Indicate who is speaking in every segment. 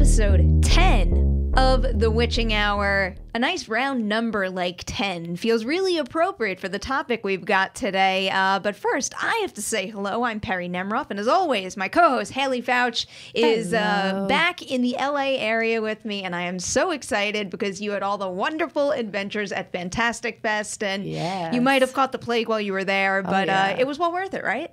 Speaker 1: episode 10 of The Witching Hour. A nice round number like 10 feels really appropriate for the topic we've got today. But first, I have to say hello. I'm Perri Nemroff, and as always, my co-host Haleigh Fouch is back in the LA area with me, and I am so excited because you had all the wonderful adventures at Fantastic Fest, and you might have caught the plague while you were there, but it was well worth it, right?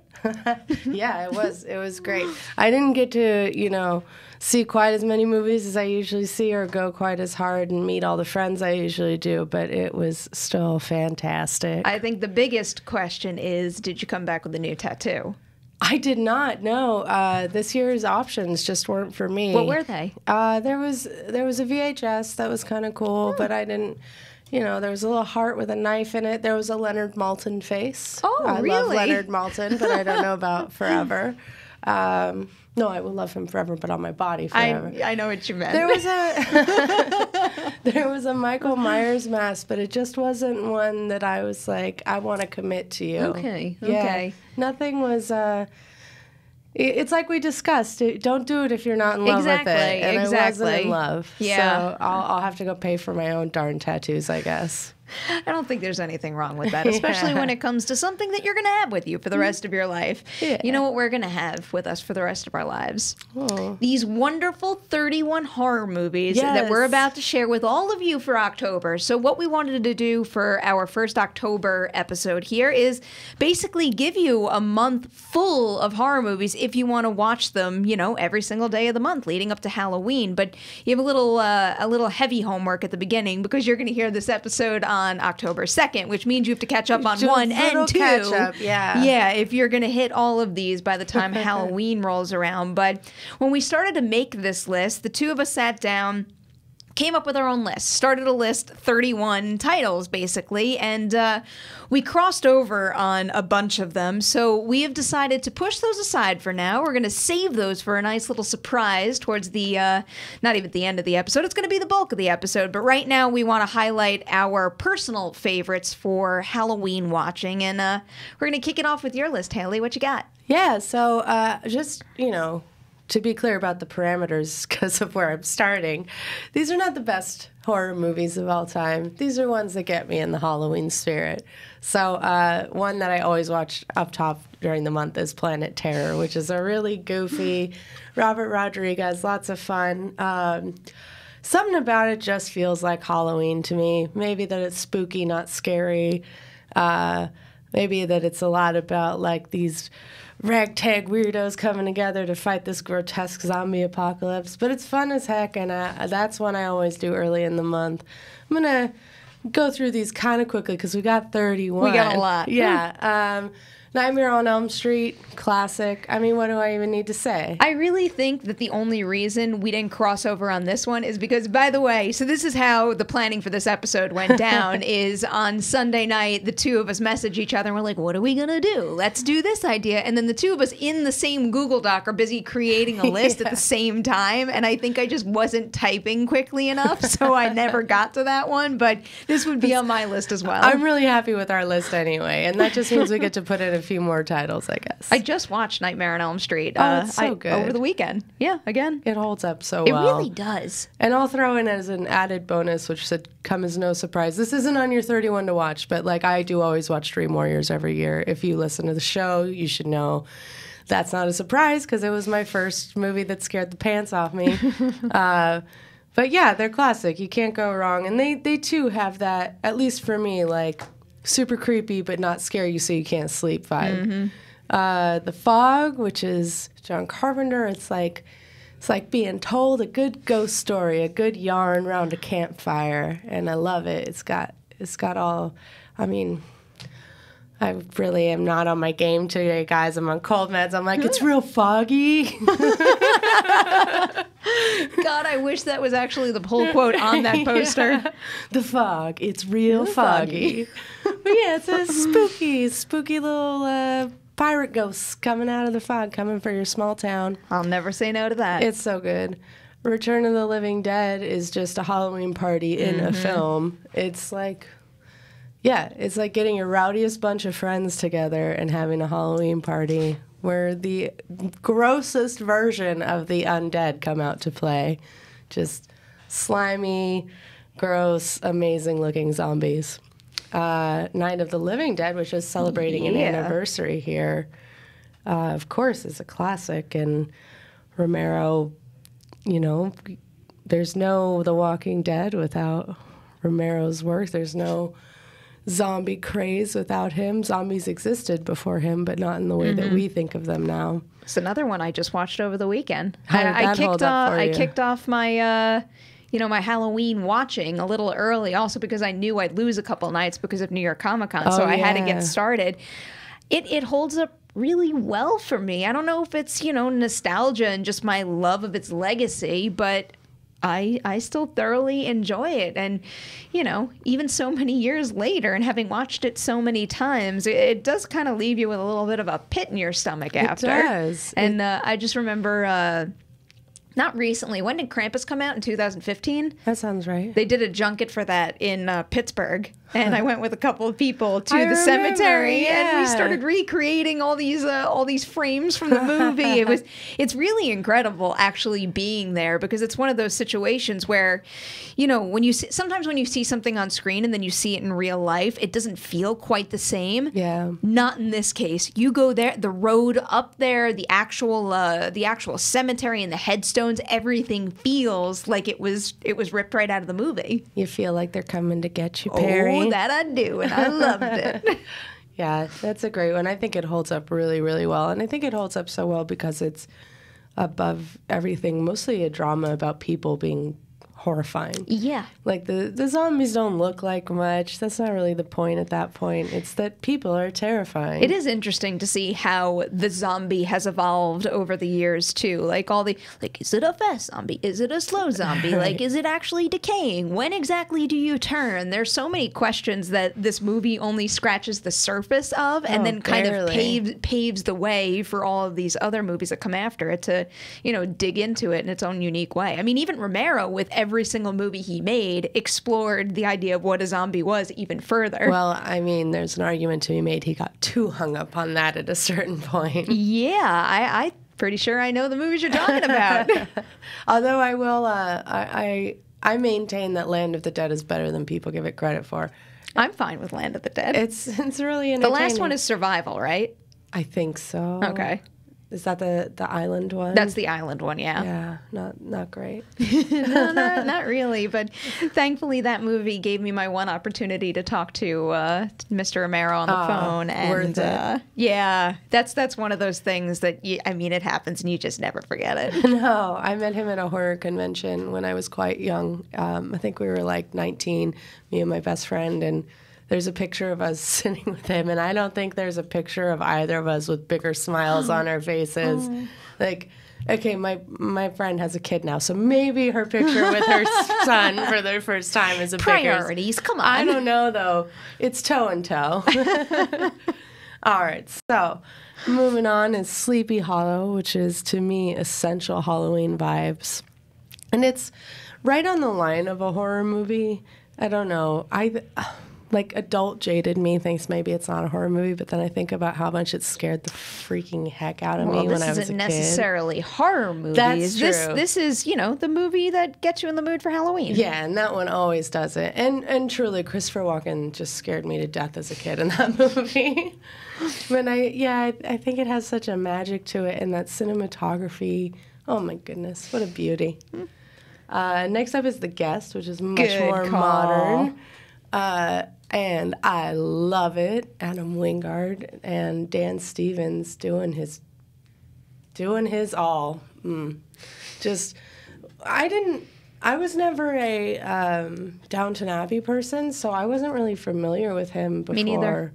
Speaker 2: Yeah, it was. It was great. I didn't get to, see quite as many movies as I usually see or go quite as hard and meet all the friends I usually do, but it was still fantastic.
Speaker 1: I think the biggest question is, did you come back with a new tattoo?
Speaker 2: I did not, no. This year's options just weren't for me.
Speaker 1: What were they?
Speaker 2: There was a VHS that was kind of cool, but I didn't... there was a little heart with a knife in it. There was a Leonard Maltin face.
Speaker 1: Oh,
Speaker 2: I
Speaker 1: really?
Speaker 2: love Leonard Maltin, but I don't know about forever. No, I will love him forever, but on my body forever.
Speaker 1: I know what you meant.
Speaker 2: There was a Michael Myers mask, but it just wasn't one that I was like, I want to commit to you.
Speaker 1: Okay.
Speaker 2: Nothing was... It's like we discussed. Don't do it if you're not in love with it. And I wasn't in love.
Speaker 1: Yeah.
Speaker 2: So I'll have to go pay for my own darn tattoos, I guess.
Speaker 1: I don't think there's anything wrong with that, especially when it comes to something that you're going to have with you for the rest of your life.
Speaker 2: Yeah.
Speaker 1: You know what we're going to have with us for the rest of our lives?
Speaker 2: Oh.
Speaker 1: These wonderful 31 horror movies that we're about to share with all of you for October. So what we wanted to do for our first October episode here is basically give you a month full of horror movies if you want to watch them, every single day of the month leading up to Halloween. But you have a little heavy homework at the beginning because you're going to hear this episode on October 2nd, which means you have to catch up on 1 and 2.
Speaker 2: Catch up, yeah.
Speaker 1: Yeah, if you're going to hit all of these by the time Halloween rolls around. But when we started to make this list, the two of us sat down, came up with our own list, started a list, 31 titles, basically, and we crossed over on a bunch of them, so we have decided to push those aside for now. We're going to save those for a nice little surprise towards the, not even the end of the episode, it's going to be the bulk of the episode, but right now we want to highlight our personal favorites for Halloween watching, and we're going to kick it off with your list, Haleigh. What you got?
Speaker 2: Yeah, so just, to be clear about the parameters because of where I'm starting, these are not the best horror movies of all time. These are ones that get me in the Halloween spirit. So one that I always watch up top during the month is Planet Terror, which is a really goofy Robert Rodriguez, lots of fun. Something about it just feels like Halloween to me. Maybe that it's spooky, not scary. Maybe that it's a lot about like these ragtag weirdos coming together to fight this grotesque zombie apocalypse. But it's fun as heck, and that's one I always do early in the month. I'm going to go through these kind of quickly because we got 31.
Speaker 1: We got a lot.
Speaker 2: Yeah. Nightmare on Elm Street, classic. I mean, what do I even need to say?
Speaker 1: I really think that the only reason we didn't cross over on this one is because, by the way, so this is how the planning for this episode went down, is on Sunday night, the two of us message each other and we're like, what are we going to do? Let's do this idea. And then the two of us in the same Google Doc are busy creating a list at the same time. And I think I just wasn't typing quickly enough, so I never got to that one. But this would be on my list as well.
Speaker 2: I'm really happy with our list anyway. And that just means we get to put in a few more titles, I guess.
Speaker 1: I just watched Nightmare on Elm Street
Speaker 2: it's so good.
Speaker 1: over the weekend. Yeah, again.
Speaker 2: It holds up so
Speaker 1: well. It
Speaker 2: well.
Speaker 1: really does.
Speaker 2: And I'll throw in as an added bonus, which should come as no surprise. This isn't on your 31 to watch, but I do always watch Dream Warriors every year. If you listen to the show, you should know that's not a surprise because it was my first movie that scared the pants off me. But yeah, they're classic. You can't go wrong. And they too have that, at least for me, super creepy but not scare you so you can't sleep vibe. The Fog, which is John Carpenter, it's like being told a good ghost story, a good yarn around a campfire, and I love it. It's got all, I really am not on my game today, guys. I'm on cold meds. I'm like, it's real foggy.
Speaker 1: God, I wish that was actually the pull quote on that poster.
Speaker 2: Yeah. The Fog, it's real foggy. But yeah, it's a spooky little pirate ghosts coming out of the fog, coming for your small town.
Speaker 1: I'll never say no to that.
Speaker 2: It's so good. Return of the Living Dead is just a Halloween party in a film. It's like getting your rowdiest bunch of friends together and having a Halloween party where the grossest version of the undead come out to play. Just slimy, gross, amazing-looking zombies. Night of the Living Dead, which is celebrating an anniversary here, of course, is a classic. And Romero, you know, there's no The Walking Dead without Romero's work. There's no zombie craze without him. Zombies existed before him, but not in the way that we think of them now.
Speaker 1: It's another one I just watched over the weekend.
Speaker 2: How did that hold up for you?
Speaker 1: I kicked off my my Halloween watching a little early, also because I knew I'd lose a couple nights because of New York Comic Con, so I had to get started. It holds up really well for me. I don't know if it's, nostalgia and just my love of its legacy, but I still thoroughly enjoy it. And, even so many years later and having watched it so many times, it does kind of leave you with a little bit of a pit in your stomach after.
Speaker 2: It does.
Speaker 1: And I just remember... not recently. When did Krampus come out? In 2015?
Speaker 2: That sounds right.
Speaker 1: They did a junket for that in Pittsburgh. And I went with a couple of people to the cemetery, and we started recreating all these frames from the movie. It's really incredible actually being there, because it's one of those situations where, sometimes when you see something on screen and then you see it in real life, it doesn't feel quite the same.
Speaker 2: Yeah.
Speaker 1: Not in this case. You go there, the road up there, the actual cemetery and the headstones, everything feels like it was ripped right out of the movie.
Speaker 2: You feel like they're coming to get you, Perri.
Speaker 1: Oh, that I do, and I loved it.
Speaker 2: Yeah, that's a great one. I think it holds up really, really well. And I think it holds up so well because it's above everything, mostly a drama about people being horrifying.
Speaker 1: Yeah.
Speaker 2: Like the zombies don't look like much. That's not really the point at that point. It's that people are terrifying.
Speaker 1: It is interesting to see how the zombie has evolved over the years too. Like is it a fast zombie? Is it a slow zombie?
Speaker 2: Right.
Speaker 1: Like, is it actually decaying? When exactly do you turn? There's so many questions that this movie only scratches the surface of, and then kind of paves the way for all of these other movies that come after it to, dig into it in its own unique way. I mean, even Romero, with every single movie he made, explored the idea of what a zombie was even further.
Speaker 2: Well, I mean, there's an argument to be made. He got too hung up on that at a certain point.
Speaker 1: Yeah, I'm pretty sure I know the movies you're talking about.
Speaker 2: Although I will, I maintain that Land of the Dead is better than people give it credit for.
Speaker 1: I'm fine with Land of the Dead.
Speaker 2: It's really entertaining.
Speaker 1: The last one is Survival, right?
Speaker 2: I think so.
Speaker 1: Okay.
Speaker 2: Is that the island one?
Speaker 1: That's the island one, yeah.
Speaker 2: Yeah, not great.
Speaker 1: No, not really. But thankfully, that movie gave me my one opportunity to talk to Mr. Romero on the phone. And
Speaker 2: worth it.
Speaker 1: Yeah, that's one of those things that it happens and you just never forget it.
Speaker 2: No, I met him at a horror convention when I was quite young. I think we were like 19, me and my best friend, and there's a picture of us sitting with him, and I don't think there's a picture of either of us with bigger smiles on our faces. Like, okay, my friend has a kid now, so maybe her picture with her son for the first time is a
Speaker 1: priorities. Come on.
Speaker 2: I don't know though. It's toe and toe. All right, so moving on is Sleepy Hollow, which is to me essential Halloween vibes, and it's right on the line of a horror movie. I don't know. Like, adult jaded me thinks maybe it's not a horror movie, but then I think about how much it scared the freaking heck out of me when I was a kid.
Speaker 1: This isn't necessarily horror movies.
Speaker 2: That's true.
Speaker 1: This is, the movie that gets you in the mood for Halloween.
Speaker 2: Yeah, and that one always does it. And truly, Christopher Walken just scared me to death as a kid in that movie. But I think it has such a magic to it, and that cinematography. Oh my goodness, what a beauty. Next up is The Guest, which is much more modern. And I love it. Adam Wingard and Dan Stevens doing his all. I was never a Downton Abbey person, so I wasn't really familiar with him before.
Speaker 1: Me neither.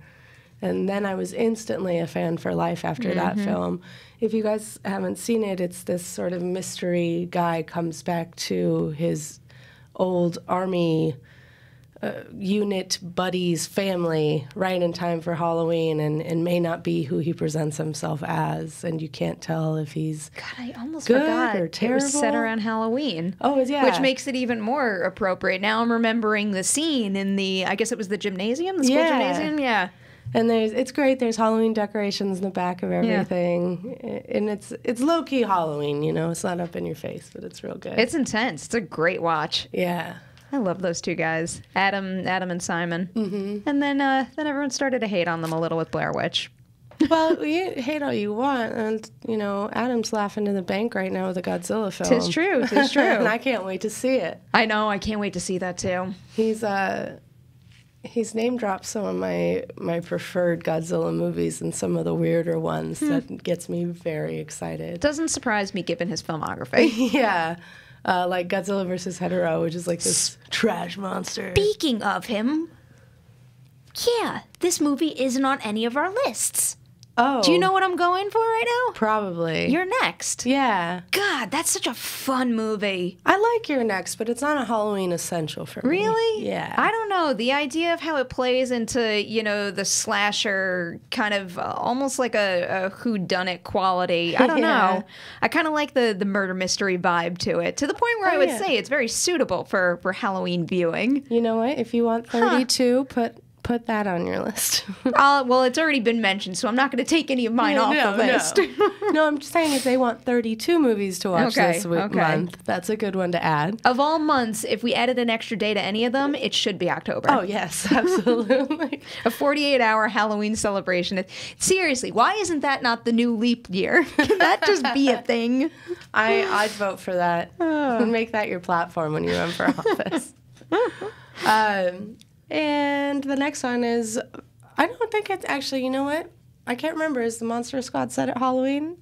Speaker 2: And then I was instantly a fan for life after that film. If you guys haven't seen it, it's this sort of mystery guy comes back to his old army unit buddy's family right in time for Halloween and may not be who he presents himself as, and you can't tell if he's
Speaker 1: I almost
Speaker 2: good
Speaker 1: forgot
Speaker 2: or
Speaker 1: it
Speaker 2: terrible.
Speaker 1: was set around Halloween.
Speaker 2: Oh, yeah.
Speaker 1: Which makes it even more appropriate. Now I'm remembering the scene in I guess it was the gymnasium, the school gymnasium, yeah.
Speaker 2: And it's great. There's Halloween decorations in the back of everything. And it's low-key Halloween, you know. It's not up in your face, but it's real good.
Speaker 1: It's intense. It's a great watch.
Speaker 2: Yeah.
Speaker 1: I love those two guys, Adam and Simon. Mm-hmm. And then everyone started to hate on them a little with Blair Witch.
Speaker 2: Well, you hate all you want, and, you know, Adam's laughing in the bank right now with a Godzilla film.
Speaker 1: Tis true, tis true.
Speaker 2: And I can't wait to see it.
Speaker 1: I know, I can't wait to see that too.
Speaker 2: He's name dropped some of my preferred Godzilla movies and some of the weirder ones that gets me very excited.
Speaker 1: Doesn't surprise me given his filmography.
Speaker 2: Yeah. Like Godzilla vs. Hedorah, which is like this trash monster.
Speaker 1: Speaking of him, yeah, this movie isn't on any of our lists.
Speaker 2: Oh.
Speaker 1: Do you know what I'm going for right now?
Speaker 2: Probably.
Speaker 1: You're Next.
Speaker 2: Yeah.
Speaker 1: God, that's such a fun movie.
Speaker 2: I like You're Next, but it's not a Halloween essential for me.
Speaker 1: Really?
Speaker 2: Yeah.
Speaker 1: I don't know. The idea of how it plays into, you know, the slasher kind of almost like a whodunit quality. I don't know. I kind of like the murder mystery vibe to it, to the point where I would say it's very suitable for Halloween viewing.
Speaker 2: You know what? If you want 32, put that on your list.
Speaker 1: Well, it's already been mentioned, so I'm not going to take any of mine off the list.
Speaker 2: No, I'm just saying if they want 32 movies to watch this month, that's a good one to add.
Speaker 1: Of all months, if we added an extra day to any of them, it should be October.
Speaker 2: Oh, yes, absolutely.
Speaker 1: A 48-hour Halloween celebration. Seriously, why isn't that not the new leap year? Can that just be a thing?
Speaker 2: I'd vote for that. Make that your platform when you run for office. And the next one is, I don't think it's actually, you know what? I can't remember. Is the Monster Squad set at Halloween?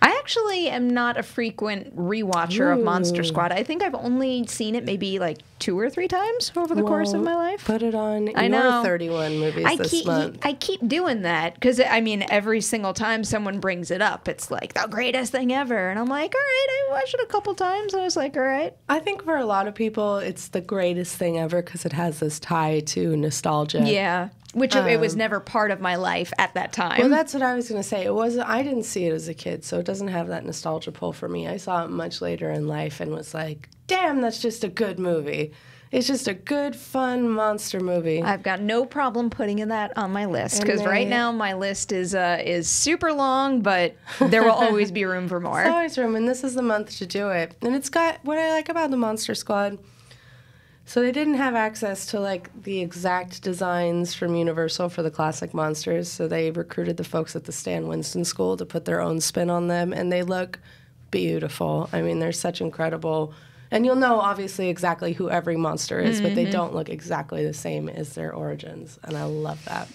Speaker 1: I actually am not a frequent rewatcher of Monster Squad. I think I've only seen it maybe like 2 or 3 times over the course of my life.
Speaker 2: Put it on your 31 movies this month.
Speaker 1: I keep doing that because, I mean, every single time someone brings it up, it's like the greatest thing ever. And I'm like, all right, I watched it a couple times. I was like, all right.
Speaker 2: I think for a lot of people, it's the greatest thing ever because it has this tie to nostalgia.
Speaker 1: Yeah. Which it was never part of my life at that time.
Speaker 2: Well, that's what I was going to say. It wasn't. I didn't see it as a kid, so it doesn't have that nostalgia pull for me. I saw it much later in life and was like, damn, that's just a good movie. It's just a good, fun monster movie.
Speaker 1: I've got no problem putting that on my list because right now my list is super long, but there will always be room for more.
Speaker 2: There's always room, and this is the month to do it. And it's got what I like about the Monster Squad. So they didn't have access to, like, the exact designs from Universal for the classic monsters, so they recruited the folks at the Stan Winston School to put their own spin on them, and they look beautiful. I mean, they're such incredible... And you'll know, obviously, exactly who every monster is, but they don't look exactly the same as their origins, and I love that.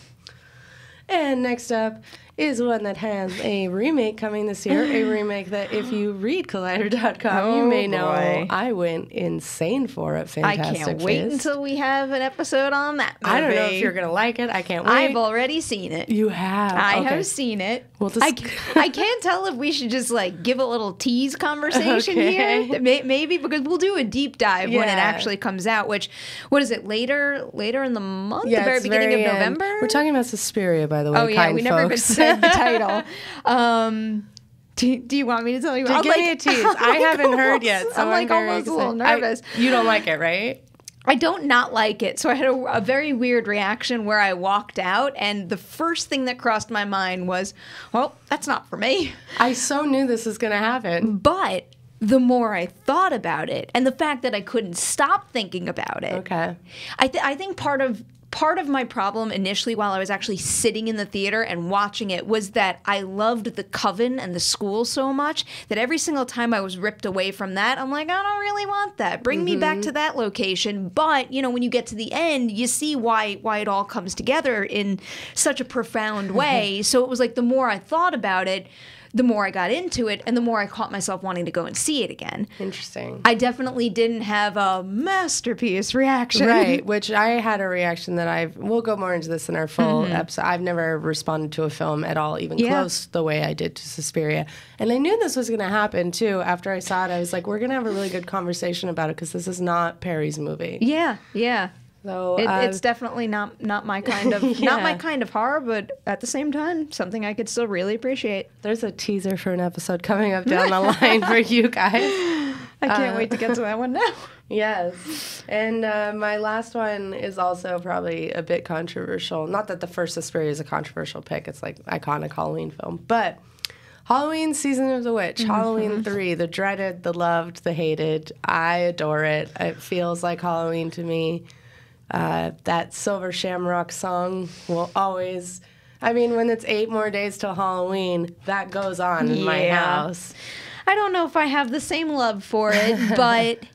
Speaker 2: And next up is one that has a remake coming this year, a remake that if you read Collider.com, you may know I went insane for it. Fantastic.
Speaker 1: I can't wait until we have an episode on that movie.
Speaker 2: I don't know if you're going to like it. I can't wait.
Speaker 1: I've already seen it.
Speaker 2: You have?
Speaker 1: I have seen it.
Speaker 2: Well,
Speaker 1: I can't tell if we should just like give a little tease conversation here. Maybe because we'll do a deep dive when it actually comes out, which, what is it, later in the month?
Speaker 2: Yeah,
Speaker 1: the very beginning of November?
Speaker 2: We're talking about Suspiria, by the way.
Speaker 1: Oh, yeah, we never even said the title. Do you want me to tell you?
Speaker 2: Give me a tease. I haven't heard yet, so
Speaker 1: I'm like almost a little nervous.
Speaker 2: You don't like it, right?
Speaker 1: I don't not like it. So I had a very weird reaction where I walked out, and the first thing that crossed my mind was, well, that's not for me.
Speaker 2: I so knew this was going to happen.
Speaker 1: But the more I thought about it, and the fact that I couldn't stop thinking about it, I think part of my problem initially while I was actually sitting in the theater and watching it was that I loved the coven and the school so much that every single time I was ripped away from that, I'm like, I don't really want that. Bring me back to that location. But, you know, when you get to the end, you see why it all comes together in such a profound way. So it was like the more I thought about it, the more I got into it, and the more I caught myself wanting to go and see it again.
Speaker 2: Interesting.
Speaker 1: I definitely didn't have a masterpiece reaction.
Speaker 2: Right, which I had a reaction that we'll go more into this in our full episode. I've never responded to a film at all, even close the way I did to Suspiria. And I knew this was going to happen, too. After I saw it, I was like, we're going to have a really good conversation about it, because this is not Perri's movie.
Speaker 1: Yeah, yeah.
Speaker 2: So
Speaker 1: it's definitely not my kind of not my kind of horror, but at the same time, something I could still really appreciate.
Speaker 2: There's a teaser for an episode coming up down the line for you guys.
Speaker 1: I can't wait to get to that one now.
Speaker 2: Yes. And my last one is also probably a bit controversial. Not that the first Suspiria is a controversial pick. It's like iconic Halloween film. But Halloween Season of the Witch, Halloween 3, the dreaded, the loved, the hated. I adore it. It feels like Halloween to me. That Silver Shamrock song will always... I mean, when it's 8 more days till Halloween, that goes on in my house.
Speaker 1: I don't know if I have the same love for it, but...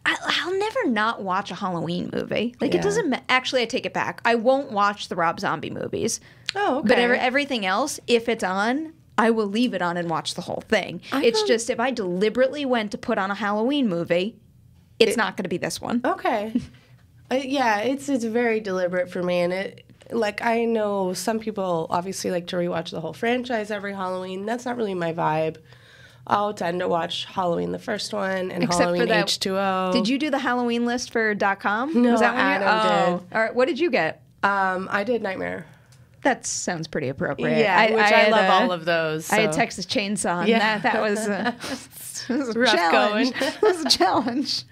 Speaker 1: I'll never not watch a Halloween movie. Like, it doesn't... Actually, I take it back. I won't watch the Rob Zombie movies.
Speaker 2: Oh, okay.
Speaker 1: But everything else, if it's on, I will leave it on and watch the whole thing. It's just, if I deliberately went to put on a Halloween movie, it's not going to be this one.
Speaker 2: Okay. Yeah, it's very deliberate for me. And like, I know some people obviously like to rewatch the whole franchise every Halloween. That's not really my vibe. I'll tend to watch Halloween the first one and
Speaker 1: Except
Speaker 2: Halloween
Speaker 1: for that,
Speaker 2: H2O.
Speaker 1: Did you do the Halloween list for .com?
Speaker 2: No,
Speaker 1: Was that
Speaker 2: Adam did.
Speaker 1: All right, what did you get?
Speaker 2: I did Nightmare.
Speaker 1: That sounds pretty appropriate.
Speaker 2: Yeah, which I love all of those. So.
Speaker 1: I had Texas Chainsaw.
Speaker 2: Yeah.
Speaker 1: That was a
Speaker 2: rough
Speaker 1: challenge.
Speaker 2: going.
Speaker 1: It was a challenge.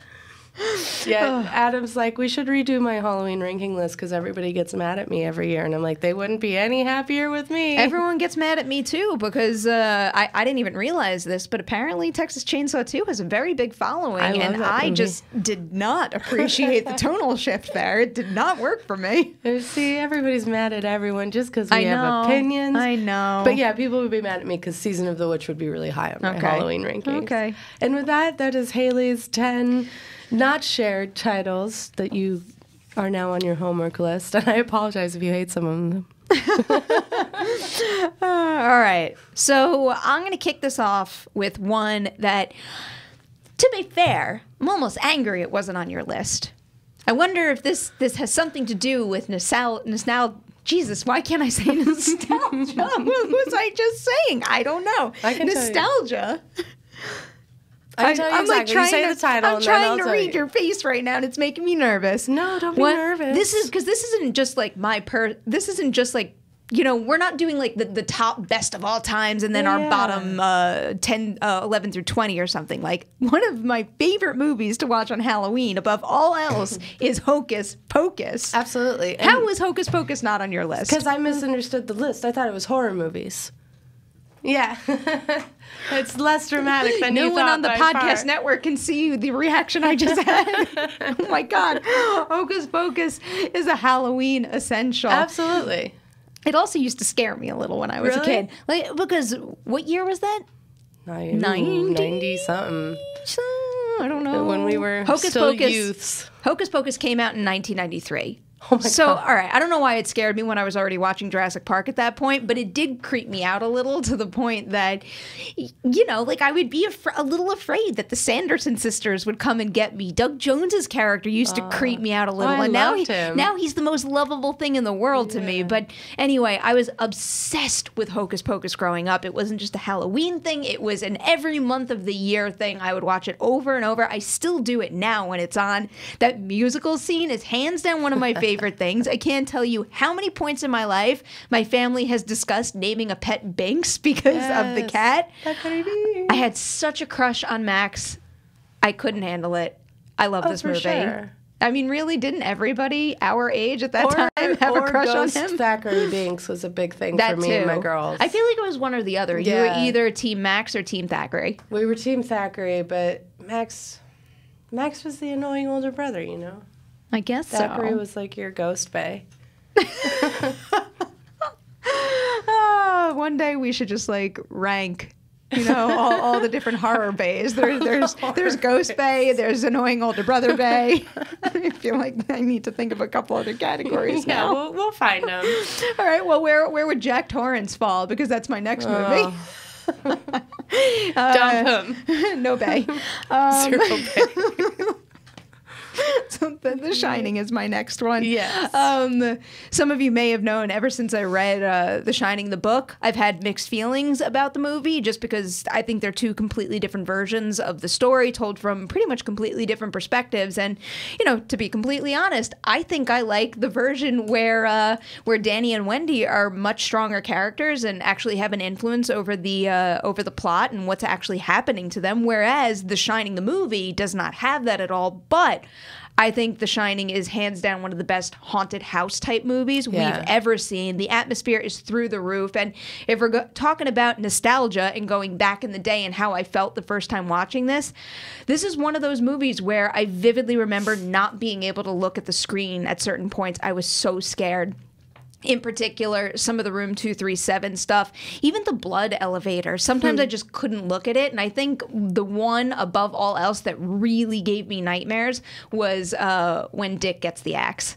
Speaker 2: Yeah, Adam's like, we should redo my Halloween ranking list because everybody gets mad at me every year. And I'm like, they wouldn't be any happier with me.
Speaker 1: Everyone gets mad at me, too, because I didn't even realize this, but apparently Texas Chainsaw 2 has a very big following, and I just did not appreciate the tonal shift there. It did not work for me.
Speaker 2: See, everybody's mad at everyone just because we have opinions.
Speaker 1: I know.
Speaker 2: But yeah, people would be mad at me because Season of the Witch would be really high on my Halloween rankings.
Speaker 1: Okay.
Speaker 2: And with that is Hayleys 10 not shared titles that you are now on your homework list. And I apologize if you hate some of them.
Speaker 1: All right. So I'm going to kick this off with one that, to be fair, I'm almost angry it wasn't on your list. I wonder if this has something to do with nostalgia. Jesus, why can't I say nostalgia? What was I just saying? I don't know. Nostalgia.
Speaker 2: I'm like trying to say the title.
Speaker 1: I'm trying to read your face right now, and it's making me nervous.
Speaker 2: No, don't be nervous.
Speaker 1: This is because this isn't just like This isn't just like, you know, we're not doing like the top best of all times and then our bottom 10, 11 through 20 or something. Like, one of my favorite movies to watch on Halloween above all else is Hocus Pocus.
Speaker 2: Absolutely.
Speaker 1: How was Hocus Pocus not on your list?
Speaker 2: Because I misunderstood the list. I thought it was horror movies. Yeah. It's less dramatic than you thought.
Speaker 1: No one on the podcast network can see the reaction I just had. Oh my God. Hocus Pocus is a Halloween essential.
Speaker 2: Absolutely.
Speaker 1: It also used to scare me a little when I was a kid. Like, because what year was that?
Speaker 2: 90 something.
Speaker 1: I don't know.
Speaker 2: When we were youths.
Speaker 1: Hocus Pocus came out in 1993.
Speaker 2: Oh my God.
Speaker 1: All right, I don't know why it scared me when I was already watching Jurassic Park at that point, but it did creep me out a little to the point that, you know, like I would be a little afraid that the Sanderson sisters would come and get me. Doug Jones's character used to creep me out a little, and now he's the most lovable thing in the world to me. But anyway, I was obsessed with Hocus Pocus growing up. It wasn't just a Halloween thing; it was an every month of the year thing. I would watch it over and over. I still do it now when it's on. That musical scene is hands down one of my favorite things. I can't tell you how many points in my life my family has discussed naming a pet Binks because of the cat. I had such a crush on Max. I couldn't handle it. I love this movie.
Speaker 2: Sure.
Speaker 1: I mean, really, didn't everybody our age at that time have a crush on him?
Speaker 2: Thackeray Binks was a big thing for me and my girls.
Speaker 1: I feel like it was one or the other. You were either Team Max or Team Thackeray.
Speaker 2: We were Team Thackeray, but Max was the annoying older brother, you know?
Speaker 1: I guess
Speaker 2: Thackeray was like your ghost bae.
Speaker 1: One day we should just like rank, you know, all the different horror bays. There's Ghost Bay, there's annoying older brother bay. I feel like I need to think of a couple other categories now.
Speaker 2: Yeah, we'll find them.
Speaker 1: All right. Well, where would Jack Torrance fall? Because that's my next movie.
Speaker 2: Dump him.
Speaker 1: No bay.
Speaker 2: 0 bay.
Speaker 1: So The Shining is my next one.
Speaker 2: Yes.
Speaker 1: Some of you may have known ever since I read The Shining, the book, I've had mixed feelings about the movie just because I think they're two completely different versions of the story told from pretty much completely different perspectives. And, you know, to be completely honest, I think I like the version where Danny and Wendy are much stronger characters and actually have an influence over the plot and what's actually happening to them, whereas The Shining, the movie, does not have that at all. But I think The Shining is hands down one of the best haunted house type movies we've ever seen. The atmosphere is through the roof. And if we're talking about nostalgia and going back in the day and how I felt the first time watching this is one of those movies where I vividly remember not being able to look at the screen at certain points. I was so scared. In particular, some of the Room 237 stuff, even the blood elevator. Sometimes I just couldn't look at it. And I think the one above all else that really gave me nightmares was when Dick gets the axe.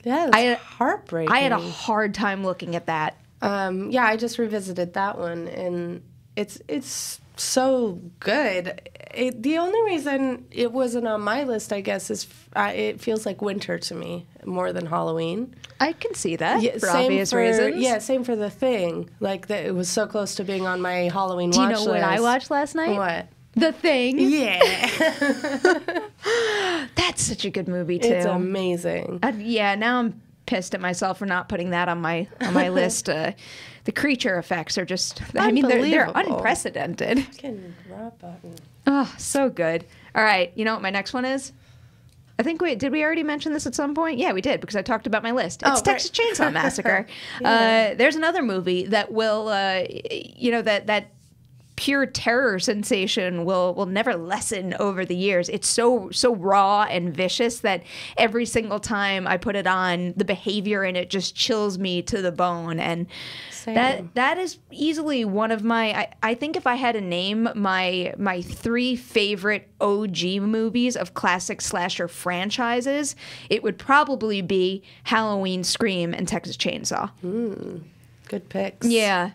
Speaker 2: That's heartbreaking.
Speaker 1: I had a hard time looking at that.
Speaker 2: Yeah, I just revisited that one, and it's so good. The only reason it wasn't on my list, I guess, is it feels like winter to me more than Halloween.
Speaker 1: I can see that for obvious reasons.
Speaker 2: Yeah, same for The Thing. Like, it was so close to being on my Halloween watch list.
Speaker 1: Do you know what I watched last night?
Speaker 2: What?
Speaker 1: The Thing.
Speaker 2: Yeah.
Speaker 1: That's such a good movie, too.
Speaker 2: It's amazing.
Speaker 1: Yeah, now I'm pissed at myself for not putting that on my list. The creature effects are just, I mean, they're unprecedented.
Speaker 2: Fucking raw button.
Speaker 1: Oh, so good. All right, you know what my next one is? I think did we already mention this at some point? Yeah, we did, because I talked about my list. It's Texas Chainsaw Massacre. There's another movie that will, that pure terror sensation will never lessen over the years. It's so raw and vicious that every single time I put it on, the behavior in it just chills me to the bone. And that is easily one of my, I think if I had to name my three favorite OG movies of classic slasher franchises, it would probably be Halloween, Scream, and Texas Chainsaw.
Speaker 2: Good picks.
Speaker 1: Yeah.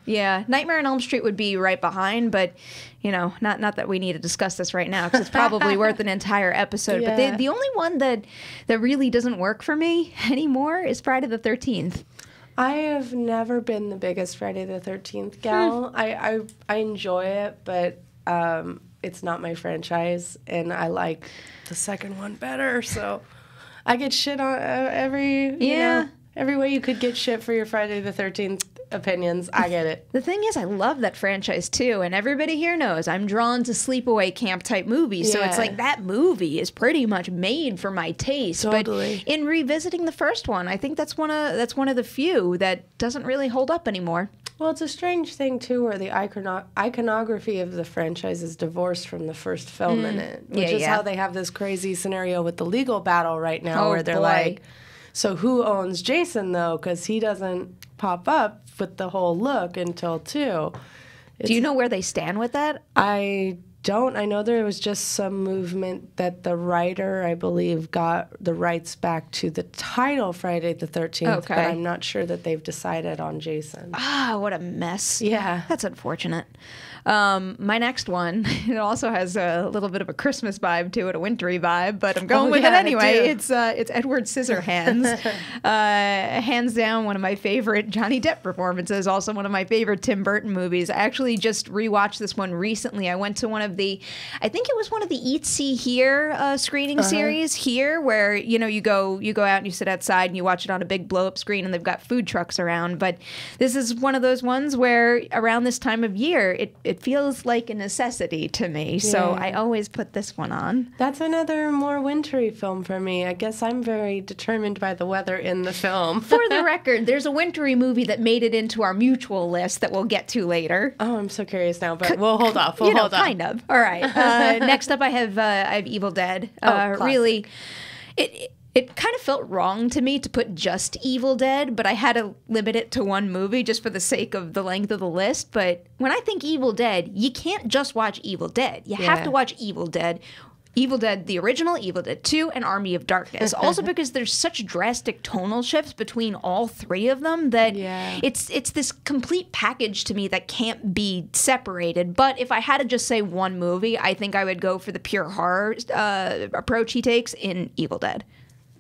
Speaker 1: Nightmare on Elm Street would be right behind, but, you know, not that we need to discuss this right now, because it's probably worth an entire episode.
Speaker 2: Yeah.
Speaker 1: But the only one that really doesn't work for me anymore is Friday the 13th.
Speaker 2: I have never been the biggest Friday the 13th gal. I enjoy it, but it's not my franchise, and I like the second one better, so I get shit on every way you could get shit for your Friday the 13th opinions. I get it.
Speaker 1: The thing is, I love that franchise too, and everybody here knows I'm drawn to sleepaway camp type movies, so it's like that movie is pretty much made for my taste.
Speaker 2: Totally.
Speaker 1: But in revisiting the first one, I think that's one of the few that doesn't really hold up anymore.
Speaker 2: Well, it's a strange thing, too, where the iconography of the franchise is divorced from the first film in it, which is how they have this crazy scenario with the legal battle right now, where they're like, so who owns Jason, though? Because he doesn't pop up with the whole look until 2.
Speaker 1: Do you know where they stand with that?
Speaker 2: I don't. I know there was just some movement that the writer, I believe, got the rights back to the title Friday the 13th, but I'm not sure that they've decided on Jason.
Speaker 1: Ah, what a mess.
Speaker 2: Yeah.
Speaker 1: That's unfortunate. My next one, it also has a little bit of a Christmas vibe to it, a wintry vibe, but I'm going with it anyway. It's Edward Scissorhands. Hands down, one of my favorite Johnny Depp performances, also one of my favorite Tim Burton movies. I actually just rewatched this one recently. I went to I think it was one of the Eat, See, Hear screening series here, where, you know, you go out and you sit outside and you watch it on a big blow-up screen and they've got food trucks around. But this is one of those ones where around this time of year, it feels like a necessity to me. So I always put this one on.
Speaker 2: That's another more wintry film for me. I guess I'm very determined by the weather in the film.
Speaker 1: For the record, there's a wintry movie that made it into our mutual list that we'll get to later.
Speaker 2: Oh, I'm so curious now, but we'll hold off. We'll hold off.
Speaker 1: Kind of. All right. Next up, I have Evil Dead. Really, it kind of felt wrong to me to put just Evil Dead, but I had to limit it to one movie just for the sake of the length of the list. But when I think Evil Dead, you can't just watch Evil Dead. You have to watch Evil Dead. Evil Dead, the original, Evil Dead 2, and Army of Darkness. Also because there's such drastic tonal shifts between all three of them that it's this complete package to me that can't be separated. But if I had to just say one movie, I think I would go for the pure horror approach he takes in Evil Dead.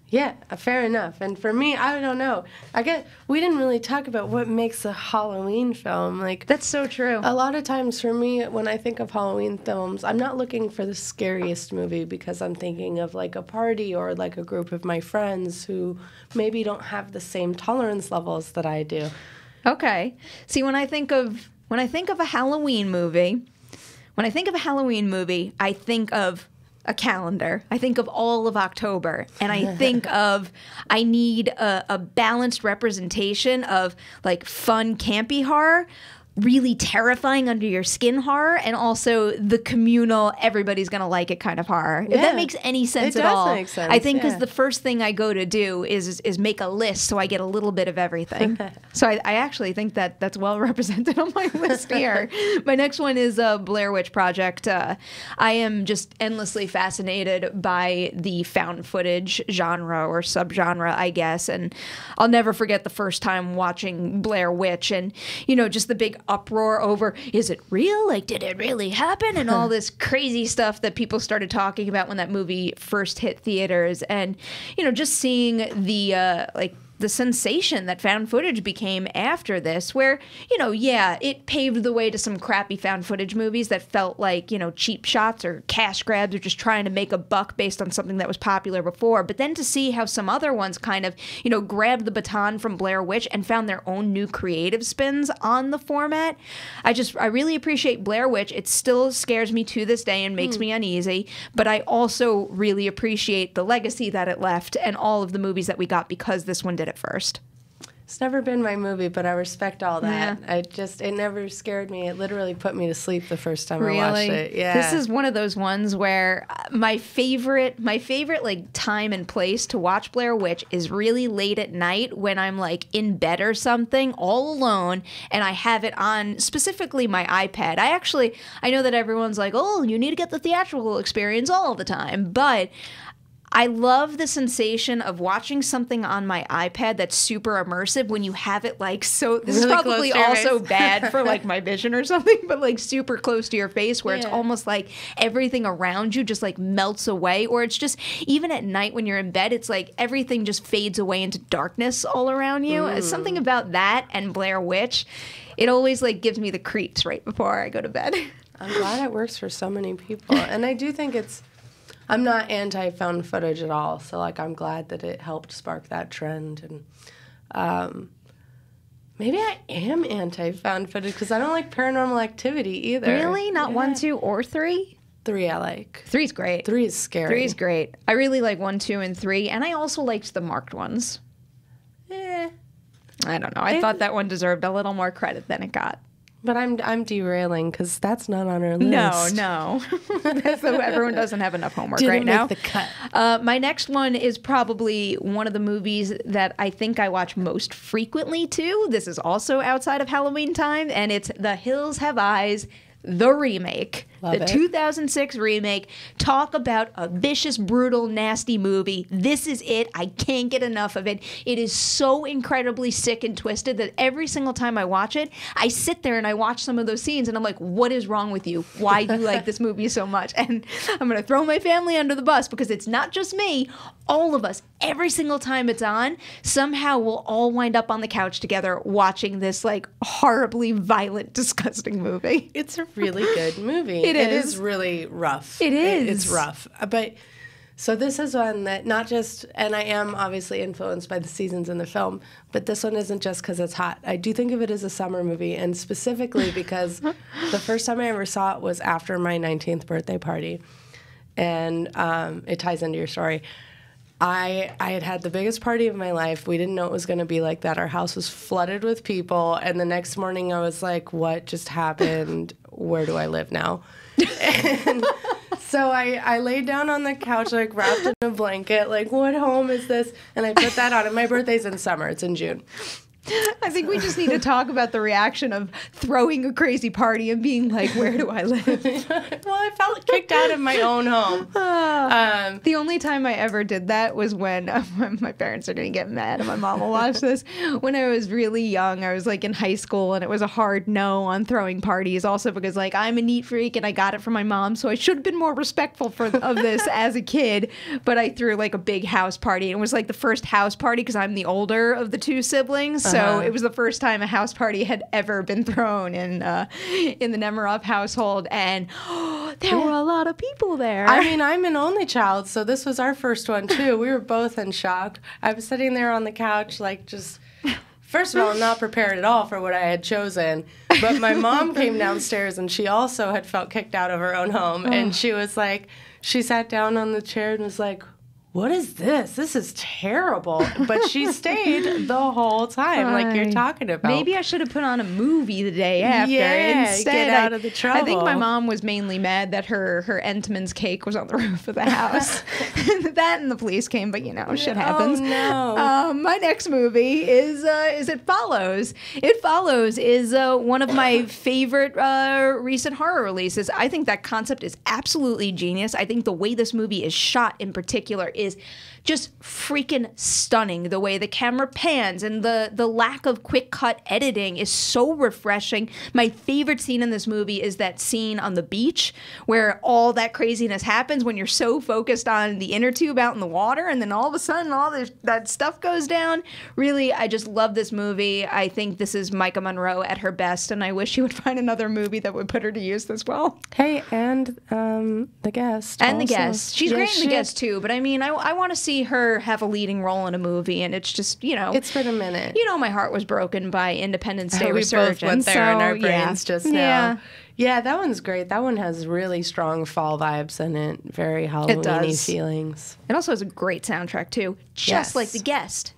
Speaker 2: Yeah, fair enough. And for me, I don't know. We didn't really talk about what makes a Halloween film. Like,
Speaker 1: that's so true.
Speaker 2: A lot of times for me, when I think of Halloween films, I'm not looking for the scariest movie because I'm thinking of like a party or like a group of my friends who maybe don't have the same tolerance levels that I do.
Speaker 1: Okay. See, when I think of a Halloween movie, I think of a calendar. I think of all of October, and I think of I need a balanced representation of like fun, campy horror, really terrifying under your skin horror, and also the communal everybody's gonna like it kind of horror. If that makes any sense at all. It does make sense. I think because the first thing I go to do is make a list so I get a little bit of everything. So I actually think that that's well represented on my list here. My next one is Blair Witch Project. I am just endlessly fascinated by the found footage genre or subgenre, I guess, and I'll never forget the first time watching Blair Witch and just the big uproar over, is it real? Like, did it really happen? And all this crazy stuff that people started talking about when that movie first hit theaters. And, just seeing the sensation that found footage became after this, where, it paved the way to some crappy found footage movies that felt like, cheap shots or cash grabs or just trying to make a buck based on something that was popular before. But then to see how some other ones kind of, grabbed the baton from Blair Witch and found their own new creative spins on the format. I really appreciate Blair Witch. It still scares me to this day and makes me uneasy, but I also really appreciate the legacy that it left and all of the movies that we got because this one did it first.
Speaker 2: It's never been my movie, but I respect all that. It never scared me. It literally put me to sleep the first time I watched it. Yeah.
Speaker 1: This is one of those ones where my favorite like time and place to watch Blair Witch is really late at night when I'm like in bed or something all alone and I have it on specifically my iPad. I know that everyone's like, "Oh, you need to get the theatrical experience all the time." But I love the sensation of watching something on my iPad that's super immersive when you have it like so. This really is probably also bad for like my vision or something, but like super close to your face where it's almost like everything around you just like melts away, or it's just even at night when you're in bed, it's like everything just fades away into darkness all around you. Something about that and Blair Witch, it always like gives me the creeps right before I go to bed.
Speaker 2: I'm glad it works for so many people, and I do think I'm not anti-found footage at all, so like I'm glad that it helped spark that trend. And maybe I am anti-found footage because I don't like Paranormal Activity either.
Speaker 1: Really? Not 1, 2, or 3?
Speaker 2: 3 I like.
Speaker 1: 3's great.
Speaker 2: 3 is scary.
Speaker 1: 3 is great. I really like 1, 2, and 3, and I also liked the marked ones. I don't know. I thought that one deserved a little more credit than it got.
Speaker 2: But I'm derailing because that's not on our list.
Speaker 1: No. So everyone doesn't have enough homework right now.
Speaker 2: Didn't make the cut.
Speaker 1: My next one is probably one of the movies that I think I watch most frequently too. This is also outside of Halloween time, and it's The Hills Have Eyes, the remake. The 2006 remake. Talk about a vicious, brutal, nasty movie. This is it. I can't get enough of it. It is so incredibly sick and twisted that every single time I watch it, I sit there and I watch some of those scenes and I'm like, what is wrong with you? Why do you like this movie so much? And I'm going to throw my family under the bus because it's not just me. All of us, every single time it's on, somehow we'll all wind up on the couch together watching this like horribly violent, disgusting movie.
Speaker 2: It's a really good movie. It is really rough.
Speaker 1: It is.
Speaker 2: It's rough. But so this is one that not just, and I am obviously influenced by the seasons in the film, but this one isn't just because it's hot. I do think of it as a summer movie, and specifically because the first time I ever saw it was after my 19th birthday party. And it ties into your story. I had the biggest party of my life. We didn't know it was going to be like that. Our house was flooded with people. And the next morning I was like, what just happened? Where do I live now? And so I laid down on the couch, like wrapped in a blanket, like what home is this? And I put that on. And my birthday's in summer. It's in June.
Speaker 1: I think we just need to talk about the reaction of throwing a crazy party and being like, where do I live?
Speaker 2: Well, I felt kicked out of my own home.
Speaker 1: The only time I ever did that was when my parents are going to get mad and my mom will watch this. When I was really young, I was like in high school, and it was a hard no on throwing parties. Also because like I'm a neat freak and I got it from my mom, so I should have been more respectful of this as a kid. But I threw like a big house party, and it was like the first house party because I'm the older of the two siblings. So it was the first time a house party had ever been thrown in the Nemiroff household, and there were a lot of people there.
Speaker 2: I mean, I'm an only child, so this was our first one too. We were both in shock. I was sitting there on the couch, like just. First of all, not prepared at all for what I had chosen. But my mom came downstairs, and she also had felt kicked out of her own home, and she was like, she sat down on the chair and was like, what is this? This is terrible. But she stayed the whole time, like you're talking about.
Speaker 1: Maybe I should have put on a movie the day after.
Speaker 2: Yeah,
Speaker 1: Instead,
Speaker 2: get out of the trouble.
Speaker 1: I think my mom was mainly mad that her Entman's cake was on the roof of the house. That and the police came, but shit happens.
Speaker 2: Oh, no.
Speaker 1: My next movie is It Follows. It Follows is one of my favorite recent horror releases. I think that concept is absolutely genius. I think the way this movie is shot in particular is just freaking stunning. The way the camera pans and the lack of quick cut editing is so refreshing. My favorite scene in this movie is that scene on the beach where all that craziness happens when you're so focused on the inner tube out in the water, and then all of a sudden that stuff goes down. Really, I just love this movie. I think this is Micah Monroe at her best, and I wish she would find another movie that would put her to use this well.
Speaker 2: Hey, and The Guest.
Speaker 1: And
Speaker 2: also.
Speaker 1: The Guest. She's great in The Guest too, but I mean, I want to see her have a leading role in a movie, and it's just,
Speaker 2: It's been a minute.
Speaker 1: My heart was broken by Independence Day
Speaker 2: we
Speaker 1: Resurgence.
Speaker 2: both went there in our brains just now.
Speaker 1: Yeah.
Speaker 2: Yeah, that one's great. That one has really strong fall vibes in it. Very Halloween-y feelings.
Speaker 1: It also has a great soundtrack too, just like The Guest.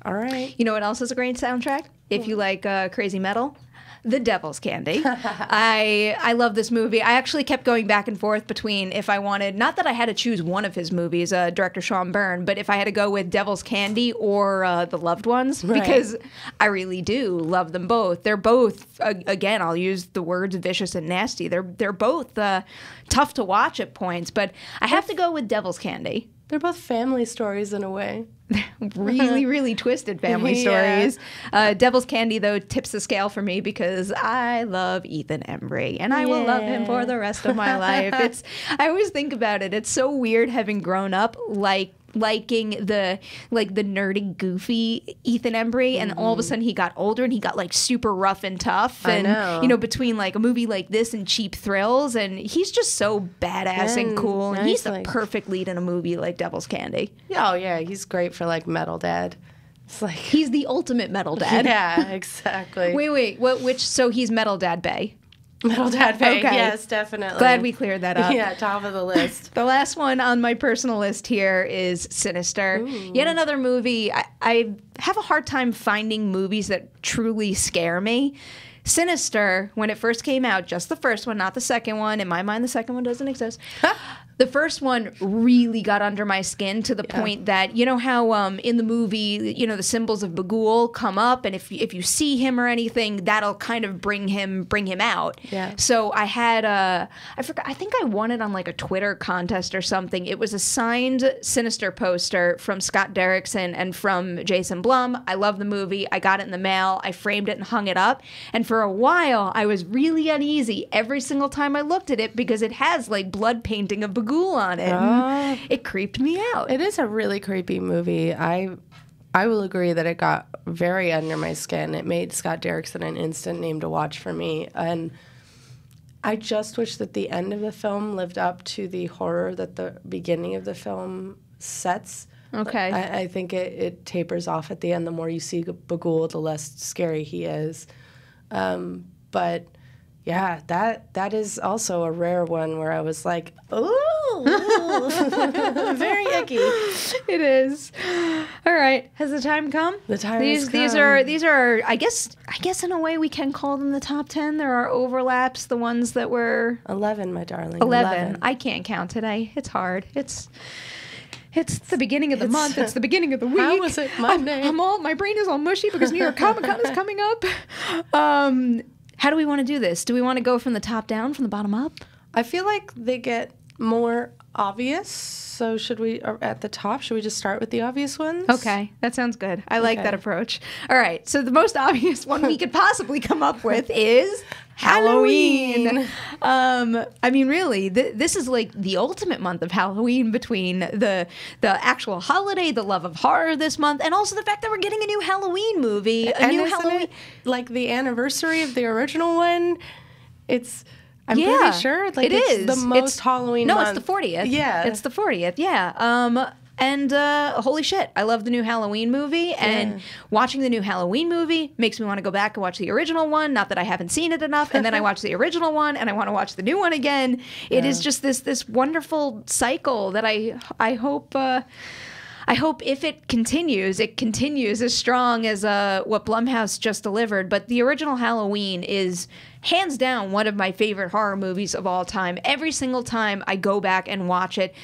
Speaker 2: All right.
Speaker 1: You know what else has a great soundtrack? If you like crazy metal, The Devil's Candy. I love this movie. I actually kept going back and forth between if I wanted, not that I had to choose one of his movies, director Sean Byrne, but if I had to go with Devil's Candy or The Loved Ones, because I really do love them both. They're both, again, I'll use the words vicious and nasty. They're both tough to watch at points, but I have to go with Devil's Candy.
Speaker 2: They're both family stories in a way.
Speaker 1: Really, really twisted family stories. Devil's Candy, though, tips the scale for me because I love Ethan Embry, and I will love him for the rest of my life. I always think about it. It's so weird having grown up liking the nerdy, goofy Ethan Embry, and all of a sudden he got older and he got like super rough and tough. And
Speaker 2: I know.
Speaker 1: Between like a movie like this and Cheap Thrills, and he's just so badass and cool. And he's the perfect lead in a movie like Devil's Candy.
Speaker 2: Oh yeah, he's great for like Metal Dad. It's like
Speaker 1: he's the ultimate Metal Dad.
Speaker 2: Yeah, exactly.
Speaker 1: Wait, so he's Metal Dad Bay.
Speaker 2: Metal Dad Bay,
Speaker 1: Okay.
Speaker 2: yes, definitely.
Speaker 1: Glad we cleared that up.
Speaker 2: Yeah, top of the list.
Speaker 1: The last one on my personal list here is Sinister. Yet another movie. I have a hard time finding movies that truly scare me. Sinister, when it first came out, just the first one, not the second one. In my mind, the second one doesn't exist. The first one really got under my skin to the point that, you know how in the movie, the symbols of Bagul come up, and if you see him or anything, that'll kind of bring him out.
Speaker 2: Yeah.
Speaker 1: So I had I think I won it on like a Twitter contest or something. It was a signed Sinister poster from Scott Derrickson and from Jason Blum. I love the movie. I got it in the mail. I framed it and hung it up. And for a while, I was really uneasy every single time I looked at it because it has like blood painting of Bagul on it. It creeped me out.
Speaker 2: It is a really creepy movie. I will agree that it got very under my skin. It made Scott Derrickson an instant name to watch for me. And I just wish that the end of the film lived up to the horror that the beginning of the film sets.
Speaker 1: Okay.
Speaker 2: I think it tapers off at the end. The more you see Bagul, the less scary he is. But yeah, that is also a rare one where I was like, ooh, very icky.
Speaker 1: It is. All right, has the time come?
Speaker 2: The time has come.
Speaker 1: These are I guess in a way we can call them the top 10. There are overlaps, the ones that were
Speaker 2: 11, my darling.
Speaker 1: 11. I can't count today. It's hard. It's the beginning of the month. It's the beginning of the week.
Speaker 2: How was it Monday?
Speaker 1: My brain is all mushy because New York Comic Con is coming up. How do we want to do this? Do we want to go from the top down, from the bottom up?
Speaker 2: I feel like they get more obvious. So at the top, should we just start with the obvious ones?
Speaker 1: Okay, that sounds good. I like that approach. All right, so the most obvious one we could possibly come up with is Halloween. I mean, really, this is like the ultimate month of Halloween, between the actual holiday, the love of horror this month, and also the fact that we're getting a new Halloween movie, Halloween.
Speaker 2: Like the anniversary of the original one. I'm pretty sure. Like, it's the most Halloween month.
Speaker 1: No, it's the 40th.
Speaker 2: Yeah.
Speaker 1: It's the 40th, yeah. And holy shit, I love the new Halloween movie. And watching the new Halloween movie makes me want to go back and watch the original one. Not that I haven't seen it enough. And then I watch the original one, and I want to watch the new one again. It is just this wonderful cycle that I hope... I hope if it continues as strong as what Blumhouse just delivered. But the original Halloween is hands down one of my favorite horror movies of all time. Every single time I go back and watch it,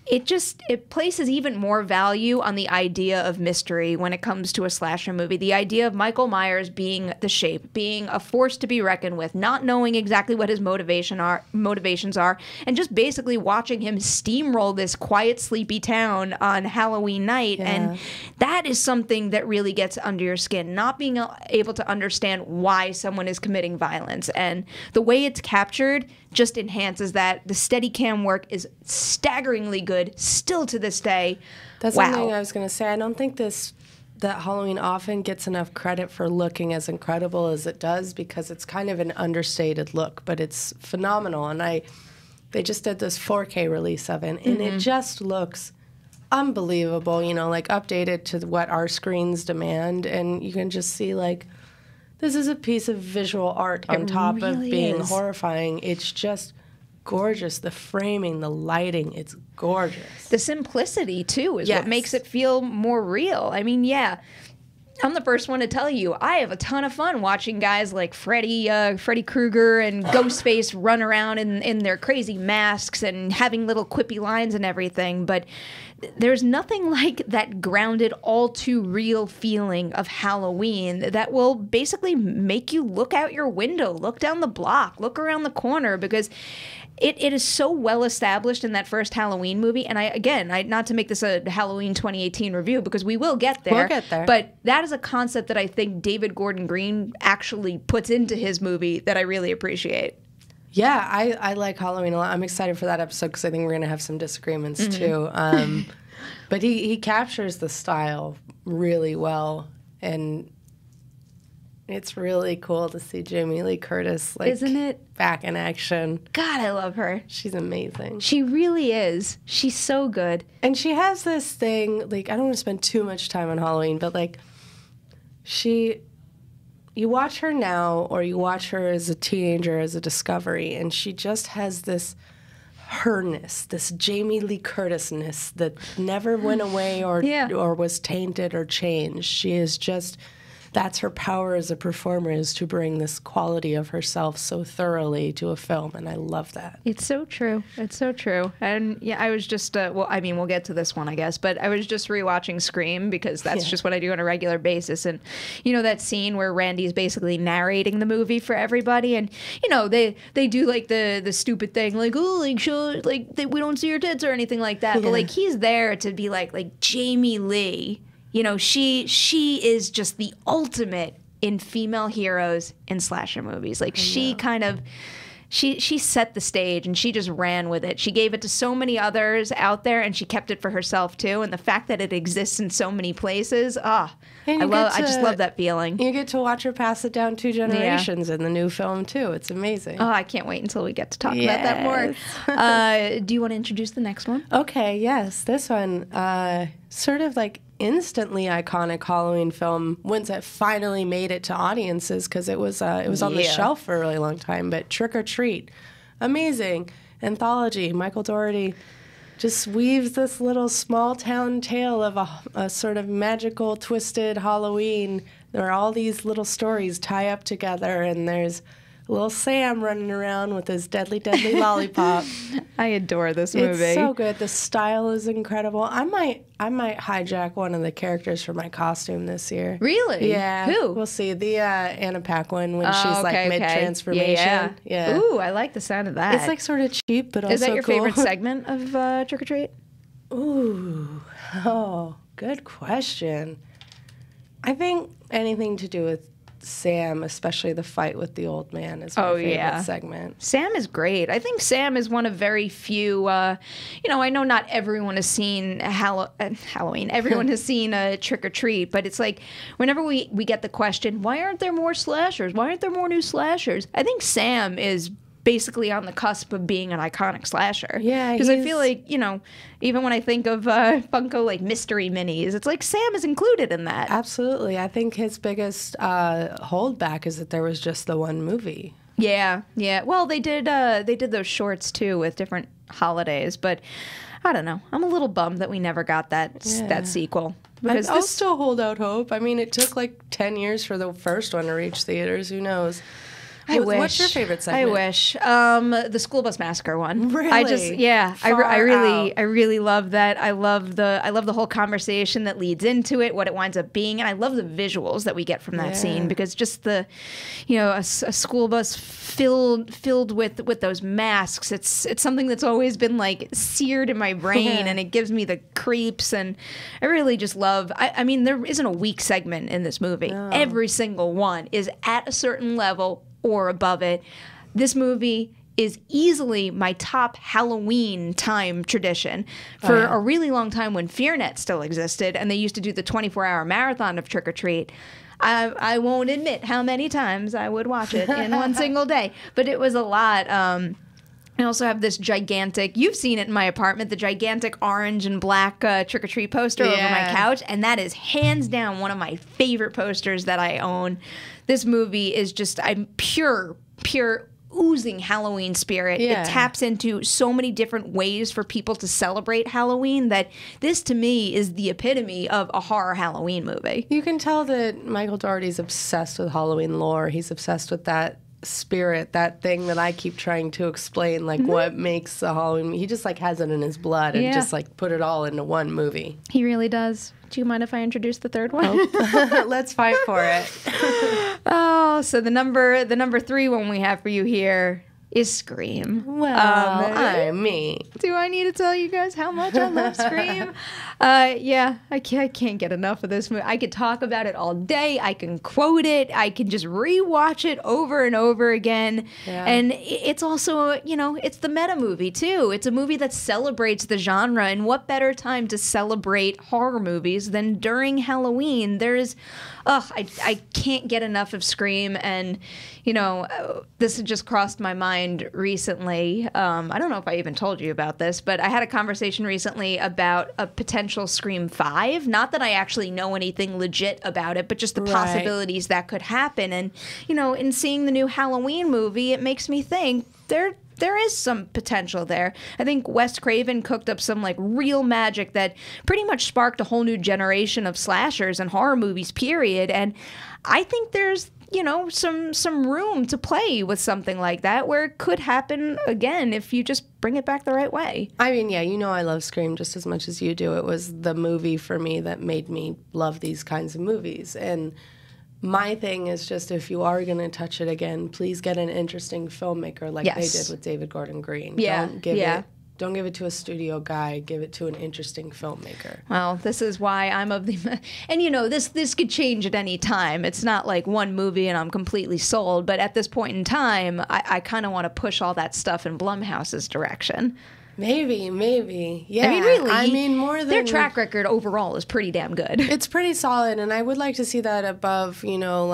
Speaker 1: it places even more value on the idea of mystery when it comes to a slasher movie. The idea of Michael Myers being the Shape, being a force to be reckoned with, not knowing exactly what his motivations are, and just basically watching him steamroll this quiet, sleepy town on Halloween night. Yeah. And that is something that really gets under your skin, not being able to understand why someone is committing violence. And the way it's captured just enhances that. The Steadicam work is staggeringly good, still to this day.
Speaker 2: That's something I was going to say. I don't think that Halloween often gets enough credit for looking as incredible as it does, because it's kind of an understated look, but it's phenomenal. And they just did this 4K release of it, and it just looks unbelievable, like updated to what our screens demand, and you can just see this is a piece of visual art on top of being horrifying. It's just gorgeous. The framing, the lighting, it's gorgeous.
Speaker 1: The simplicity, too, is what makes it feel more real. I mean, I'm the first one to tell you, I have a ton of fun watching guys like Freddy Krueger and Ghostface run around in their crazy masks and having little quippy lines and everything, but there's nothing like that grounded, all too real feeling of Halloween that will basically make you look out your window, look down the block, look around the corner, because it is so well established in that first Halloween movie. And I not to make this a Halloween 2018 review, because we will get there.
Speaker 2: We'll get there.
Speaker 1: But that is a concept that I think David Gordon Green actually puts into his movie that I really appreciate.
Speaker 2: Yeah, I like Halloween a lot. I'm excited for that episode because I think we're going to have some disagreements too. But he captures the style really well, and it's really cool to see Jamie Lee Curtis,
Speaker 1: isn't it,
Speaker 2: back in action. God,
Speaker 1: I love her.
Speaker 2: She's amazing.
Speaker 1: She really is. She's so good.
Speaker 2: And she has this thing, I don't want to spend too much time on Halloween, but you watch her now, or you watch her as a teenager, as a discovery, and she just has this herness, this Jamie Lee Curtis-ness that never went away or was tainted or changed. She is just... That's her power as a performer, is to bring this quality of herself so thoroughly to a film, and I love that.
Speaker 1: It's so true. It's so true. And I was just, we'll get to this one, I guess, but I was just rewatching Scream, because that's just what I do on a regular basis. And, that scene where Randy's basically narrating the movie for everybody, and, they do, the stupid thing, we don't see your tits or anything like that, but, he's there to be like Jamie Lee. She is just the ultimate in female heroes in slasher movies. She set the stage, and she just ran with it. She gave it to so many others out there, and she kept it for herself too. And the fact that it exists in so many places, I just love that feeling.
Speaker 2: You get to watch her pass it down 2 generations in the new film too. It's amazing.
Speaker 1: Oh, I can't wait until we get to talk about that more. Do you want to introduce the next one?
Speaker 2: Okay, yes. This one, sort of instantly iconic Halloween film, once it finally made it to audiences, because it was on the shelf for a really long time, but Trick or Treat. Amazing anthology. Michael Dougherty just weaves this little small town tale of a sort of magical, twisted Halloween. There are all these little stories tie up together, and there's little Sam running around with his deadly, deadly lollipop.
Speaker 1: I adore this movie.
Speaker 2: It's so good. The style is incredible. I might hijack one of the characters for my costume this year.
Speaker 1: Really?
Speaker 2: Yeah.
Speaker 1: Who?
Speaker 2: We'll see. The Anna Paquin when she's like mid-transformation.
Speaker 1: Yeah. Ooh, I like the sound of that.
Speaker 2: It's like sort of cheap, but also
Speaker 1: Is that your
Speaker 2: cool.
Speaker 1: favorite segment of Trick or Treat?
Speaker 2: Ooh. Oh, good question. I think anything to do with Sam, especially the fight with the old man, is my favorite segment.
Speaker 1: Sam is great. I think Sam is one of very few. I know not everyone has seen Halloween. Everyone has seen a Trick or Treat, but it's like whenever we get the question, why aren't there more slashers? Why aren't there more new slashers? I think Sam is basically on the cusp of being an iconic slasher.
Speaker 2: Yeah,
Speaker 1: because I feel like, even when I think of Funko like mystery minis, it's like Sam is included in that.
Speaker 2: Absolutely. I think his biggest holdback is that there was just the one movie.
Speaker 1: Yeah. Well, they did those shorts too with different holidays, but I don't know. I'm a little bummed that we never got that sequel. Because
Speaker 2: I'll still hold out hope. I mean, it took like 10 years for the first one to reach theaters. Who knows?
Speaker 1: I wish.
Speaker 2: What's your favorite segment?
Speaker 1: I wish. The School Bus Massacre one.
Speaker 2: Really?
Speaker 1: I really love that. I love the whole conversation that leads into it, what it winds up being, and I love the visuals that we get from that scene, because just the, a school bus filled with those masks. It's something that's always been like seared in my brain, and it gives me the creeps, and I really just love. I mean, there isn't a weak segment in this movie. No. Every single one is at a certain level or above it. This movie is easily my top Halloween time tradition. For a really long time when FearNet still existed and they used to do the 24-hour marathon of Trick or Treat, I won't admit how many times I would watch it in one single day, but it was a lot. I also have this gigantic, you've seen it in my apartment, the gigantic orange and black Trick or Treat poster over my couch, and that is hands down one of my favorite posters that I own. This movie is just, I'm pure oozing Halloween spirit. Yeah. It taps into so many different ways for people to celebrate Halloween that this, to me, is the epitome of a horror Halloween movie.
Speaker 2: You can tell that Michael Dougherty's obsessed with Halloween lore. He's obsessed with that spirit, that thing that I keep trying to explain, like what makes a Halloween. He just like has it in his blood and just like put it all into one movie.
Speaker 1: He really does. Do you mind if I introduce the third one?
Speaker 2: Oh. Let's fight for it.
Speaker 1: So the number 3 one we have for you here is Scream.
Speaker 2: Well, I'm me.
Speaker 1: Do I need to tell you guys how much I love Scream? I can't get enough of this movie. I could talk about it all day. I can quote it. I can just rewatch it over and over again. Yeah. And it's also, it's the meta movie too. It's a movie that celebrates the genre. And what better time to celebrate horror movies than during Halloween? I can't get enough of Scream. And, this had just crossed my mind recently. I don't know if I even told you about this, but I had a conversation recently about a potential Scream 5. Not that I actually know anything legit about it, but just the possibilities that could happen. And, in seeing the new Halloween movie, it makes me think there is some potential there. I think Wes Craven cooked up some like real magic that pretty much sparked a whole new generation of slashers and horror movies, period. And I think there's, some room to play with something like that where it could happen again if you just bring it back the right way.
Speaker 2: I mean, I love Scream just as much as you do. It was the movie for me that made me love these kinds of movies. And my thing is just, if you are going to touch it again, please get an interesting filmmaker like they did with David Gordon Green.
Speaker 1: Yeah.
Speaker 2: Don't give it to a studio guy. Give it to an interesting filmmaker.
Speaker 1: Well, this is why I'm of the... And, this could change at any time. It's not like one movie and I'm completely sold. But at this point in time, I kind of want to push all that stuff in Blumhouse's direction.
Speaker 2: Maybe. Yeah.
Speaker 1: I mean, more than... Their track record overall is pretty damn good.
Speaker 2: It's pretty solid, and I would like to see that above, no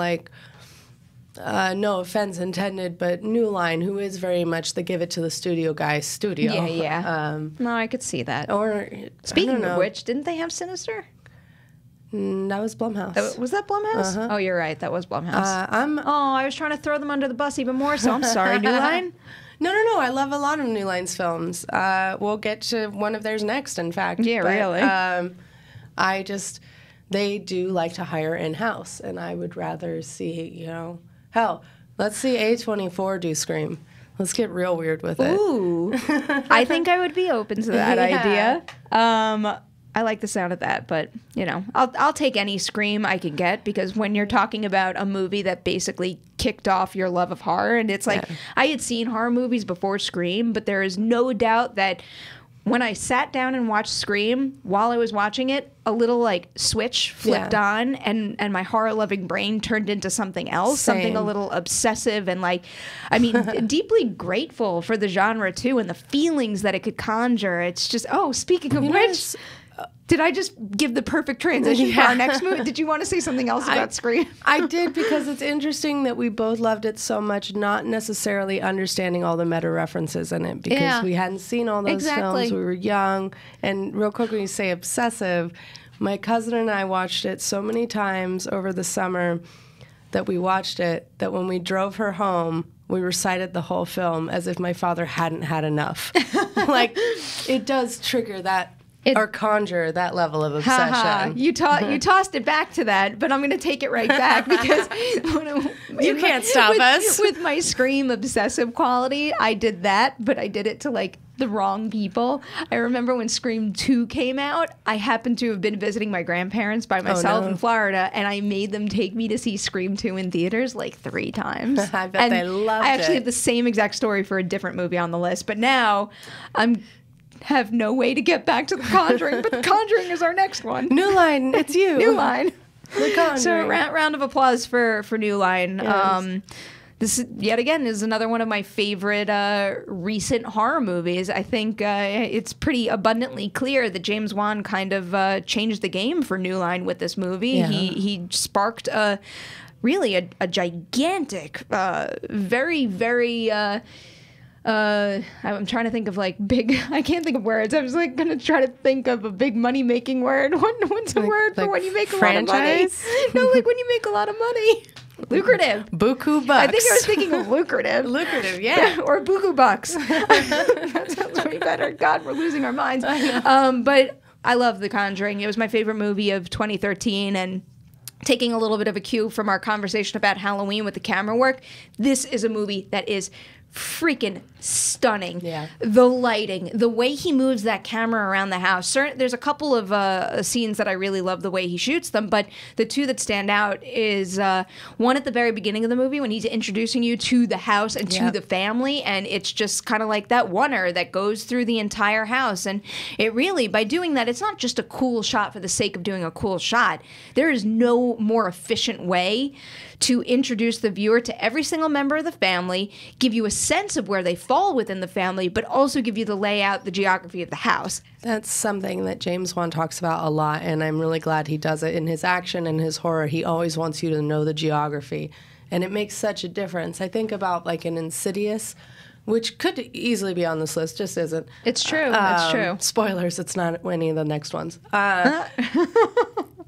Speaker 2: offense intended, but New Line, who is very much the give it to the studio guy studio.
Speaker 1: Yeah. No, I could see that.
Speaker 2: Or
Speaker 1: speaking of which, didn't they have Sinister?
Speaker 2: That was Blumhouse.
Speaker 1: Was that Blumhouse?
Speaker 2: Uh-huh.
Speaker 1: Oh, you're right. That was Blumhouse. I was trying to throw them under the bus even more, so I'm sorry, New Line.
Speaker 2: No. I love a lot of New Line's films. We'll get to one of theirs next, in fact.
Speaker 1: Yeah, really.
Speaker 2: They do like to hire in-house, and I would rather see, hell, Let's see A24 do Scream. Let's get real weird with it.
Speaker 1: Ooh. I think I would be open to that idea. I like the sound of that, but, you know, I'll take any Scream I can get, because when you're talking about a movie that basically kicked off your love of horror, and it's like, I had seen horror movies before Scream, but there is no doubt that when I sat down and watched Scream, while I was watching it, a little like switch flipped on, and my horror-loving brain turned into something else, something a little obsessive, and like, I mean, deeply grateful for the genre too, and the feelings that it could conjure. It's just, speaking of which, did I just give the perfect transition for our next movie? Did you want to say something else about Scream?
Speaker 2: I did, because it's interesting that we both loved it so much, not necessarily understanding all the meta references in it, because we hadn't seen all those films. We were young. And real quick, when you say obsessive, my cousin and I watched it so many times over the summer that we watched it, that when we drove her home, we recited the whole film as if my father hadn't had enough. Like, it does trigger that. Or conjure that level of obsession.
Speaker 1: You tossed it back to that, but I'm going to take it right back, because
Speaker 2: you can't stop us.
Speaker 1: With my Scream obsessive quality, I did that, but I did it to like the wrong people. I remember when Scream 2 came out, I happened to have been visiting my grandparents by myself in Florida, and I made them take me to see Scream 2 in theaters like 3 times.
Speaker 2: I bet they loved it.
Speaker 1: I actually have the same exact story for a different movie on the list, but now have no way to get back to The Conjuring, but The Conjuring is our next one.
Speaker 2: New Line, it's you.
Speaker 1: New Line.
Speaker 2: The Conjuring.
Speaker 1: So round of applause for New Line. Yes. This, yet again, is another one of my favorite recent horror movies. I think it's pretty abundantly clear that James Wan kind of changed the game for New Line with this movie. Yeah. He sparked really a gigantic, very, very... I'm trying to think of like big. I can't think of words. I was like gonna try to think of a big money making word. What's a word for when you make a lot of money? No, like when you make a lot of money. Lucrative.
Speaker 2: Buku bucks.
Speaker 1: I think I was thinking of lucrative.
Speaker 2: Lucrative, yeah.
Speaker 1: Or buku bucks. That sounds way better. God, we're losing our minds. But I love The Conjuring. It was my favorite movie of 2013, and taking a little bit of a cue from our conversation about Halloween with the camera work, this is a movie that is freaking stunning. Yeah. The lighting, the way he moves that camera around the house. There's a couple of scenes that I really love the way he shoots them, but the two that stand out is one at the very beginning of the movie when he's introducing you to the house and to the family, and it's just kind of like that oneer that goes through the entire house. And it really, by doing that, it's not just a cool shot for the sake of doing a cool shot. There is no more efficient way to introduce the viewer to every single member of the family, give you a sense of where they fall within the family, but also give you the layout, the geography of the house.
Speaker 2: That's something that James Wan talks about a lot, and I'm really glad he does it in his action and his horror. He always wants you to know the geography, and it makes such a difference. I think about like an Insidious, which could easily be on this list, just isn't.
Speaker 1: It's true. It's true.
Speaker 2: Spoilers, it's not any of the next ones.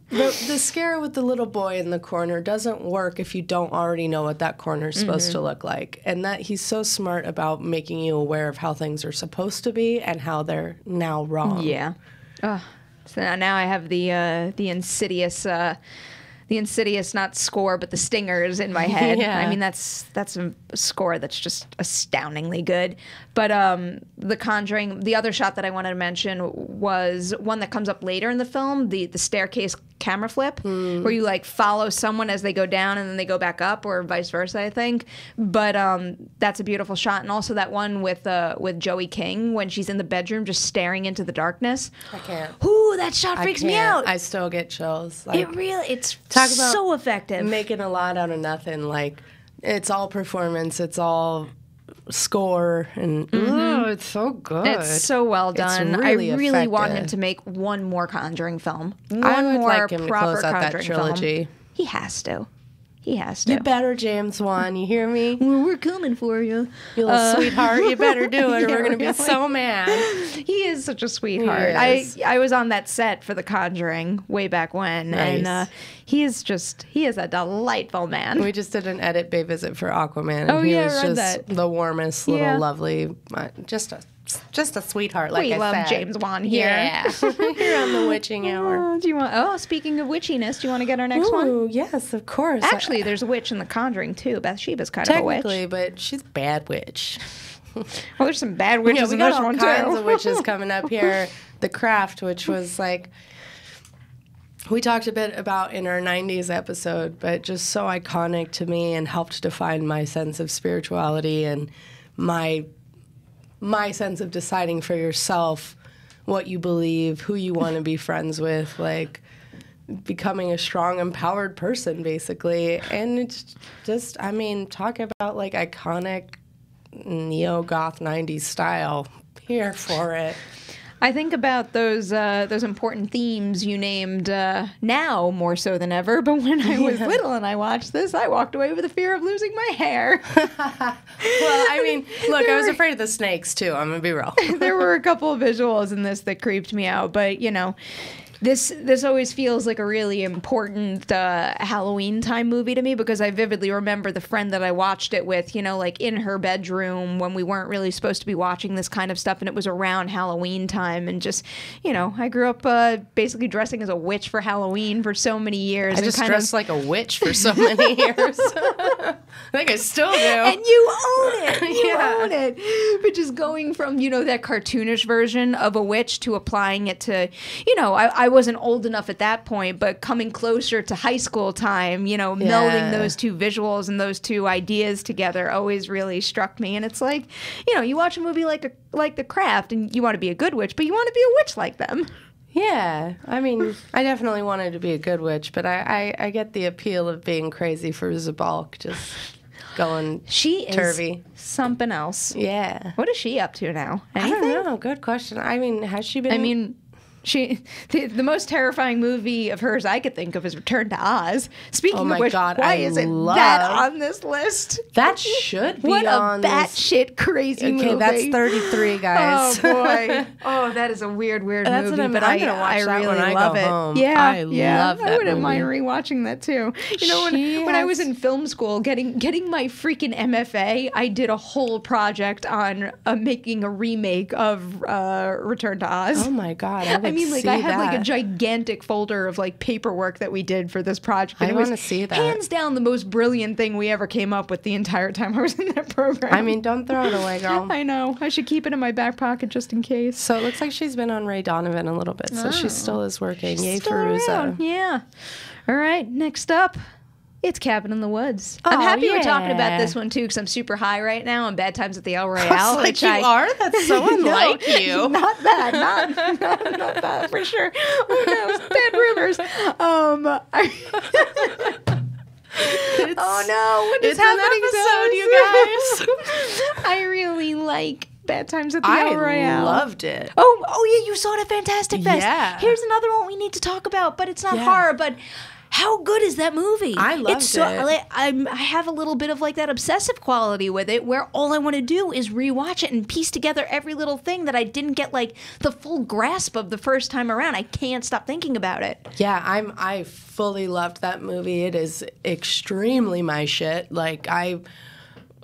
Speaker 2: The scare with the little boy in the corner doesn't work if you don't already know what that corner is supposed to look like. And that he's so smart about making you aware of how things are supposed to be and how they're now wrong.
Speaker 1: Yeah. So now I have the Insidious... the Insidious, not score, but the stingers in my head. Yeah. I mean, that's a score that's just astoundingly good. But The Conjuring, the other shot that I wanted to mention was one that comes up later in the film, the staircase camera flip, where you like follow someone as they go down and then they go back up, or vice versa, I think. But that's a beautiful shot. And also that one with Joey King when she's in the bedroom just staring into the darkness.
Speaker 2: I can't.
Speaker 1: Ooh, that shot freaks me out.
Speaker 2: I still get chills. Like,
Speaker 1: it's so effective.
Speaker 2: Making a lot out of nothing. Like, it's all performance. It's all score, and it's so good.
Speaker 1: It's so well done. I really want him to make one more Conjuring film.
Speaker 2: I would like him to close out that trilogy.
Speaker 1: He has to. He has to.
Speaker 2: You better, James Wan. You hear me?
Speaker 1: Well, we're coming for you.
Speaker 2: You little sweetheart. You better do it, or we're going to be so mad.
Speaker 1: He is such a sweetheart. I was on that set for The Conjuring way back when, nice. And he is a delightful man.
Speaker 2: We just did an edit bay visit for Aquaman, and he was just the warmest little lovely, just a just a sweetheart, like
Speaker 1: We
Speaker 2: I
Speaker 1: love
Speaker 2: said.
Speaker 1: James Wan here.
Speaker 2: Yeah. Here on the witching hour.
Speaker 1: Do you want? Oh, speaking of witchiness, do you want to get our next one?
Speaker 2: Ooh, yes, of course.
Speaker 1: Actually, there's a witch in The Conjuring too. Bathsheba's kind of a witch.
Speaker 2: technically, but she's a bad witch.
Speaker 1: Well, there's some bad witches
Speaker 2: we
Speaker 1: in
Speaker 2: got
Speaker 1: this
Speaker 2: all
Speaker 1: one
Speaker 2: kinds
Speaker 1: too.
Speaker 2: of witches coming up here. The Craft, which was like, we talked a bit about in our 90s episode, but just so iconic to me and helped define my sense of spirituality and my sense of deciding for yourself what you believe, who you want to be friends with, like becoming a strong, empowered person, basically. And it's just, I mean, talk about like iconic neo-goth 90s style. Here for it.
Speaker 1: I think about those important themes you named now more so than ever. But when I was little and I watched this, I walked away with the fear of losing my hair.
Speaker 2: Well, I mean, look, I was afraid of the snakes too. I'm gonna be real.
Speaker 1: There were a couple of visuals in this that creeped me out, but you know. This always feels like a really important Halloween time movie to me because I vividly remember the friend that I watched it with, you know, like in her bedroom when we weren't really supposed to be watching this kind of stuff, and it was around Halloween time, and just, you know, I grew up basically dressing as a witch for Halloween for so many years.
Speaker 2: I just dressed like a witch for so many years. I think I still do.
Speaker 1: And you own it. You own it. But just going from, you know, that cartoonish version of a witch to applying it to, you know, I wasn't old enough at that point, but coming closer to high school time, you know, melding those two visuals and those two ideas together always really struck me. And it's like, you know, you watch a movie like The Craft and you want to be a good witch, but you want to be a witch like them.
Speaker 2: Yeah, I mean, I definitely wanted to be a good witch, but I get the appeal of being crazy for Zabalk, just going turvy.
Speaker 1: Is something else.
Speaker 2: Yeah.
Speaker 1: What is she up to now? Anything?
Speaker 2: I don't know. Good question. I mean, has she been...
Speaker 1: I mean... The most terrifying movie of hers I could think of is Return to Oz. Speaking of which, why isn't that on this list?
Speaker 2: That should be
Speaker 1: what
Speaker 2: on
Speaker 1: a batshit crazy movie.
Speaker 2: Okay, that's 33, guys.
Speaker 1: Oh, boy. Oh, that is a weird movie.
Speaker 2: I'm
Speaker 1: but
Speaker 2: gonna watch
Speaker 1: I
Speaker 2: that
Speaker 1: really
Speaker 2: when I
Speaker 1: love
Speaker 2: go
Speaker 1: it.
Speaker 2: home.
Speaker 1: Yeah,
Speaker 2: I love that
Speaker 1: I wouldn't
Speaker 2: movie.
Speaker 1: mind rewatching that too. You know, when I was in film school, getting my freaking MFA, I did a whole project on making a remake of Return to Oz.
Speaker 2: Oh my God,
Speaker 1: I mean, like I had like a gigantic folder of like paperwork that we did for this project. And
Speaker 2: I want to see that.
Speaker 1: Hands down the most brilliant thing we ever came up with the entire time I was in that program.
Speaker 2: I mean, don't throw it away, girl.
Speaker 1: I know. I should keep it in my back pocket just in case.
Speaker 2: So it looks like she's been on Ray Donovan a little bit, so she still is working. Yay,
Speaker 1: Still
Speaker 2: Feruza.
Speaker 1: around. Yeah. All right, next up. It's Cabin in the Woods.
Speaker 2: Oh,
Speaker 1: I'm happy we're talking
Speaker 2: yeah.
Speaker 1: about this one too because I'm super high right now on Bad Times at the El Royale.
Speaker 2: Like you are? That's so unlike you.
Speaker 1: Not that. Not that for sure. Who knows? Bad rumors. Oh no! What is happening
Speaker 2: an episode,
Speaker 1: to us?
Speaker 2: you guys?
Speaker 1: I really like Bad Times at the El Royale.
Speaker 2: I loved it.
Speaker 1: Oh yeah, you saw it at Fantastic Fest.
Speaker 2: Yeah.
Speaker 1: Here's another one we need to talk about, but it's not horror, but how good is that movie?
Speaker 2: I loved
Speaker 1: it's so,
Speaker 2: it.
Speaker 1: I have a little bit of like that obsessive quality with it where all I want to do is rewatch it and piece together every little thing that I didn't get like the full grasp of the first time around. I can't stop thinking about it.
Speaker 2: Yeah, I fully loved that movie. It is extremely my shit. Like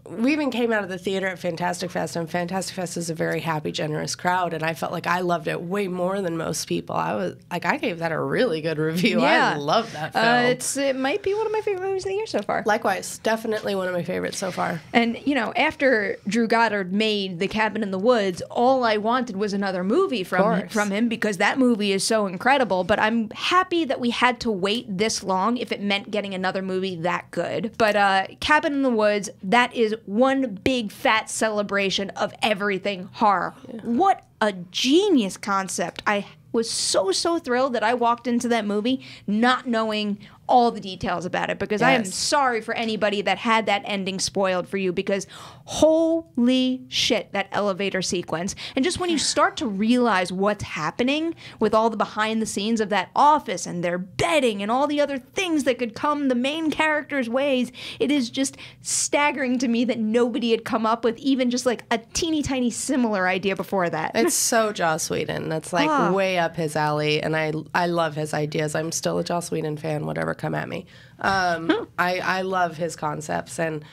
Speaker 2: we even came out of the theater at Fantastic Fest, and Fantastic Fest is a very happy, generous crowd, and I felt like I loved it way more than most people. I gave that a really good review.
Speaker 1: Yeah.
Speaker 2: I love that film.
Speaker 1: It might be one of my favorite movies of the year so far.
Speaker 2: Likewise, definitely one of my favorites so far.
Speaker 1: And, you know, after Drew Goddard made The Cabin in the Woods, all I wanted was another movie from him because that movie is so incredible. But I'm happy that we had to wait this long if it meant getting another movie that good. But Cabin in the Woods, that is one big fat celebration of everything horror. Yeah. What a genius concept. I was so thrilled that I walked into that movie not knowing all the details about it because I am sorry for anybody that had that ending spoiled for you because holy shit, that elevator sequence. And just when you start to realize what's happening with all the behind the scenes of that office and their bedding and all the other things that could come the main character's ways, it is just staggering to me that nobody had come up with even just like a teeny tiny similar idea before that.
Speaker 2: It's so Joss Whedon. That's like way up his alley, and I love his ideas. I'm still a Joss Whedon fan, whatever come at me. I love his concepts, and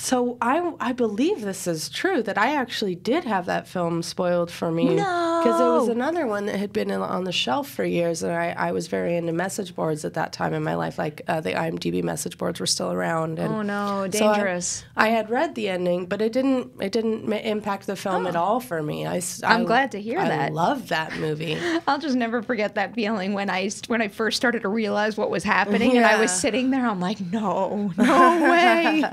Speaker 2: So I believe this is true, that I actually did have that film spoiled for me.
Speaker 1: No!
Speaker 2: Because it was another one that had been on the shelf for years, and I was very into message boards at that time in my life. Like, the IMDb message boards were still around. And
Speaker 1: Oh, no,
Speaker 2: so
Speaker 1: dangerous.
Speaker 2: I had read the ending, but it didn't impact the film at all for me.
Speaker 1: I'm glad to hear that.
Speaker 2: I love that movie.
Speaker 1: I'll just never forget that feeling when I first started to realize what was happening, and I was sitting there. I'm like, no way.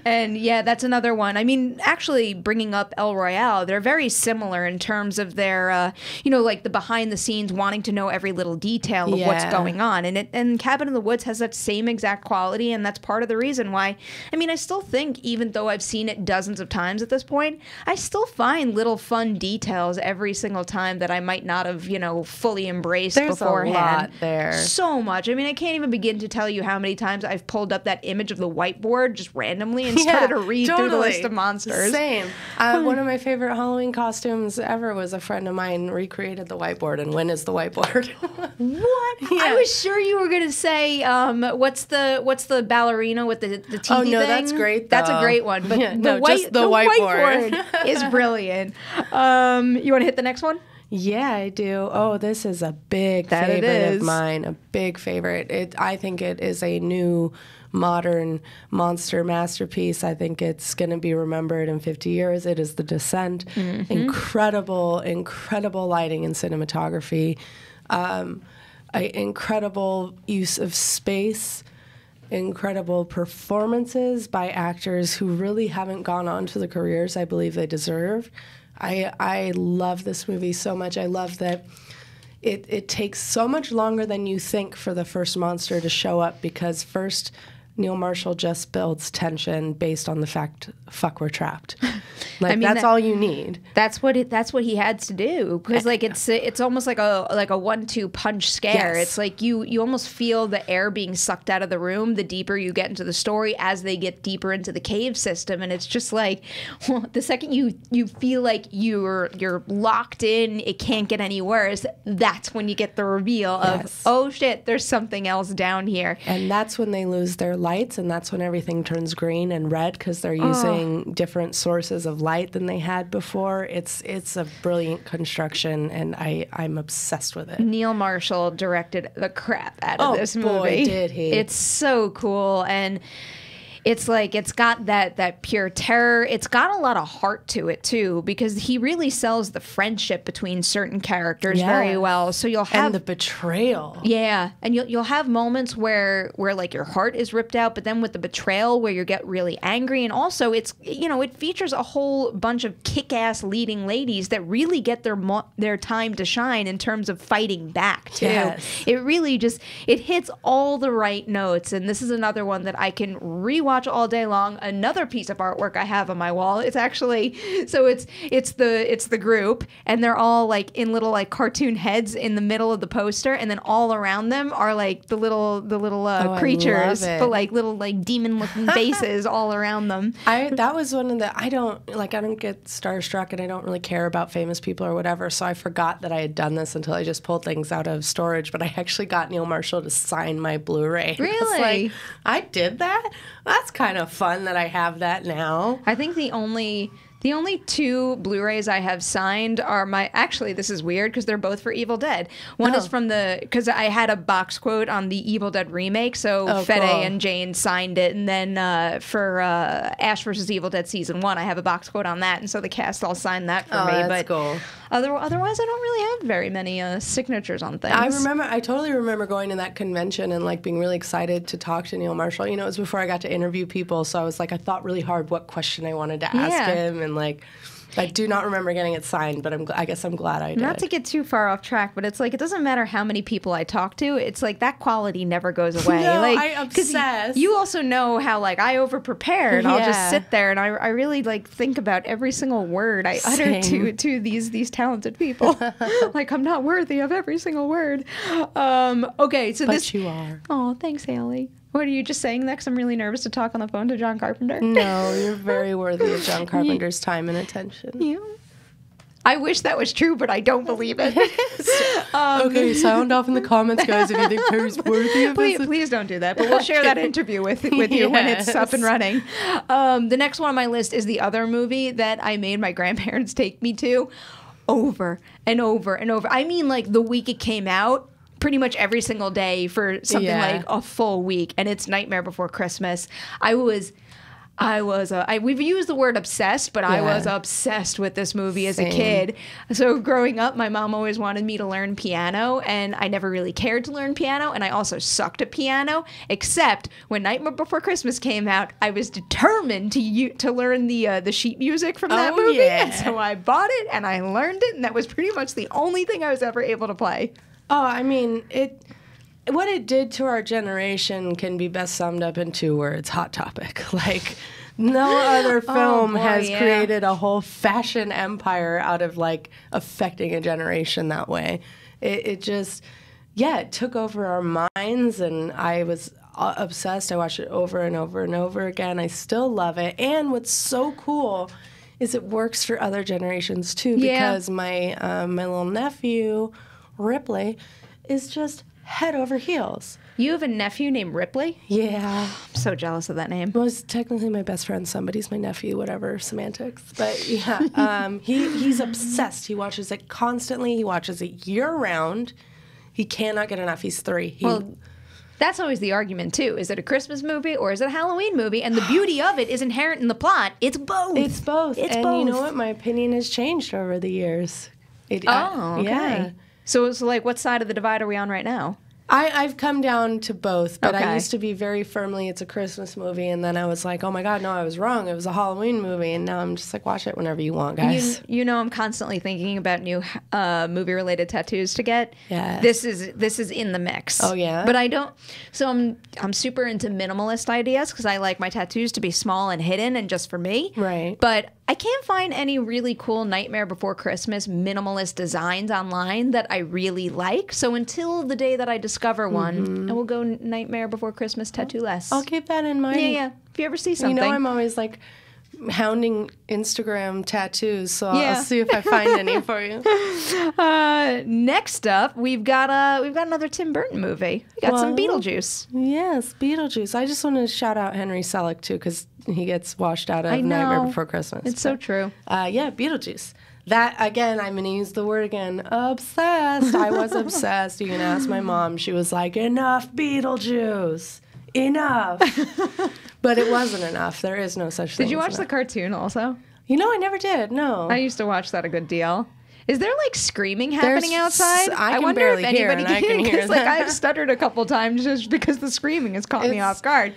Speaker 1: And yeah, that's another one. I mean, actually, bringing up El Royale, they're very similar in terms of their, like the behind the scenes, wanting to know every little detail of what's going on. And Cabin in the Woods has that same exact quality, and that's part of the reason why. I mean, I still think, even though I've seen it dozens of times at this point, I still find little fun details every single time that I might not have, fully embraced beforehand.
Speaker 2: There's a lot there.
Speaker 1: So much. I mean, I can't even begin to tell you how many times I've pulled up that image of the whiteboard just randomly and started to read through the list of monsters.
Speaker 2: Same. One of my favorite Halloween costumes ever was a friend of mine recreated the whiteboard, and when is the whiteboard?
Speaker 1: What? Yeah. I was sure you were going to say, what's the ballerina with the teethy
Speaker 2: Oh, no,
Speaker 1: thing?
Speaker 2: that's great, though.
Speaker 1: That's a great one. But
Speaker 2: just the whiteboard.
Speaker 1: is brilliant. You want to hit the next one?
Speaker 2: Yeah, I do. Oh, this is a big favorite of mine. A big favorite. I think it is a new, modern monster masterpiece. I think it's going to be remembered in 50 years. It is The Descent. Mm-hmm. Incredible lighting and cinematography. Incredible use of space. Incredible performances by actors who really haven't gone on to the careers I believe they deserve. I love this movie so much. I love that it takes so much longer than you think for the first monster to show up, because first Neil Marshall just builds tension based on the fact, fuck, we're trapped. Like, I mean, that's all you need.
Speaker 1: That's what he had to do, because like it's almost like a 1-2 punch scare.
Speaker 2: Yes.
Speaker 1: It's like you almost feel the air being sucked out of the room the deeper you get into the story as they get deeper into the cave system, and it's just like, well, the second you feel like you're locked in, it can't get any worse. That's when you get the reveal of, oh shit, there's something else down here.
Speaker 2: And that's when they lose their lights, and that's when everything turns green and red, because they're using different sources of light than they had before. It's a brilliant construction, and I'm obsessed with it.
Speaker 1: Neil Marshall directed the crap out of this movie.
Speaker 2: Oh boy, did he.
Speaker 1: It's so cool, and it's like, it's got that pure terror. It's got a lot of heart to it too, because he really sells the friendship between certain characters very well. So you'll have,
Speaker 2: and the betrayal.
Speaker 1: Yeah, and you'll have moments where like your heart is ripped out, but then with the betrayal where you get really angry, and also it features a whole bunch of kick-ass leading ladies that really get their time to shine in terms of fighting back too.
Speaker 2: Yes.
Speaker 1: It really it hits all the right notes, and this is another one that I can rewatch all day long. Another piece of artwork I have on my wall. It's actually, so it's the group, and they're all like in little like cartoon heads in the middle of the poster, and then all around them are like the little creatures, but like little like demon looking faces all around them.
Speaker 2: That was one of the, I don't get starstruck, and I don't really care about famous people or whatever, so I forgot that I had done this until I just pulled things out of storage. But I actually got Neil Marshall to sign my Blu-ray.
Speaker 1: Really?
Speaker 2: I did that? That's kind of fun that I have that now.
Speaker 1: I think the only 2 Blu-rays I have signed are actually, this is weird because they're both for Evil Dead. One is from because I had a box quote on the Evil Dead remake, so Fede and Jane signed it, and then for Ash vs. Evil Dead Season 1, I have a box quote on that, and so the cast all signed that for me.
Speaker 2: That's cool.
Speaker 1: Otherwise, I don't really have very many signatures on things.
Speaker 2: I totally remember going to that convention and like being really excited to talk to Neil Marshall. It was before I got to interview people, so I was like, I thought really hard what question I wanted to ask him, and like, I do not remember getting it signed, but I guess I'm glad I did.
Speaker 1: Not to get too far off track, but it's like, it doesn't matter how many people I talk to. It's like that quality never goes away.
Speaker 2: No,
Speaker 1: like,
Speaker 2: I obsess.
Speaker 1: You also know how like I over-prepare, and I'll just sit there and I really like think about every single word I utter to these talented people. Like, I'm not worthy of every single word. Okay, so
Speaker 2: but you are.
Speaker 1: Oh, thanks, Haleigh. What, are you just saying that because I'm really nervous to talk on the phone to John Carpenter?
Speaker 2: No, you're very worthy of John Carpenter's time and attention.
Speaker 1: Yeah. I wish that was true, but I don't believe it.
Speaker 2: Okay, sound off in the comments, guys, if you think Perri's worthy of this.
Speaker 1: Please don't do that. But we'll share that interview with you when it's up and running. The next one on my list is the other movie that I made my grandparents take me to over and over and over. I mean, like the week it came out, pretty much every single day for something like a full week. And it's Nightmare Before Christmas. We've used the word obsessed, but I was obsessed with this movie as a kid. So growing up, my mom always wanted me to learn piano, and I never really cared to learn piano, and I also sucked at piano, except when Nightmare Before Christmas came out, I was determined to learn the sheet music from that movie, and so I bought it, and I learned it, and that was pretty much the only thing I was ever able to play.
Speaker 2: Oh, I mean, what it did to our generation can be best summed up in 2 words: Hot Topic. Like, no other film has created a whole fashion empire out of, like, affecting a generation that way. It just, it took over our minds, and I was obsessed. I watched it over and over and over again. I still love it. And what's so cool is it works for other generations, too, because my little nephew, Ripley, is just head over heels.
Speaker 1: You have a nephew named Ripley?
Speaker 2: Yeah.
Speaker 1: I'm so jealous of that name.
Speaker 2: Well, he's technically my best friend. Somebody's my nephew, whatever, semantics. But yeah, he's obsessed. He watches it constantly. He watches it year-round. He cannot get enough. He's 3.
Speaker 1: Well, that's always the argument, too. Is it a Christmas movie or is it a Halloween movie? And the beauty of it is inherent in the plot. It's both.
Speaker 2: It's both.
Speaker 1: It's
Speaker 2: and
Speaker 1: both.
Speaker 2: You know what? My opinion has changed over the years.
Speaker 1: Okay.
Speaker 2: Yeah.
Speaker 1: So it's like, what side of the divide are we on right now?
Speaker 2: I've come down to both, but I used to be very firmly, it's a Christmas movie, and then I was like, oh my God, no, I was wrong. It was a Halloween movie, and now I'm just like, watch it whenever you want, guys.
Speaker 1: You know, I'm constantly thinking about new movie-related tattoos to get.
Speaker 2: Yeah.
Speaker 1: This is in the mix.
Speaker 2: Oh yeah.
Speaker 1: But I don't. So I'm super into minimalist ideas because I like my tattoos to be small and hidden and just for me.
Speaker 2: Right.
Speaker 1: But I can't find any really cool Nightmare Before Christmas minimalist designs online that I really like. So until the day that I discover one, I will go Nightmare Before Christmas tattoo-less.
Speaker 2: I'll keep that in mind.
Speaker 1: Yeah. If you ever see something.
Speaker 2: You know, I'm always like hounding Instagram tattoos, so I'll see if I find any for you.
Speaker 1: Next up, we've got another Tim Burton movie. We got some Beetlejuice.
Speaker 2: Yes, Beetlejuice. I just want to shout out Henry Selick too, because he gets washed out of Nightmare Before Christmas.
Speaker 1: It's so true.
Speaker 2: Beetlejuice. That, again, I'm going to use the word again, obsessed. I was obsessed. You can ask my mom. She was like, enough Beetlejuice. Enough. But it wasn't enough. There is no such thing.
Speaker 1: Did you watch the cartoon also?
Speaker 2: You know, I never did. No.
Speaker 1: I used to watch that a good deal. Is there like screaming happening outside?
Speaker 2: I wonder if anybody can hear
Speaker 1: that. Like I've stuttered a couple times just because the screaming has caught me off guard.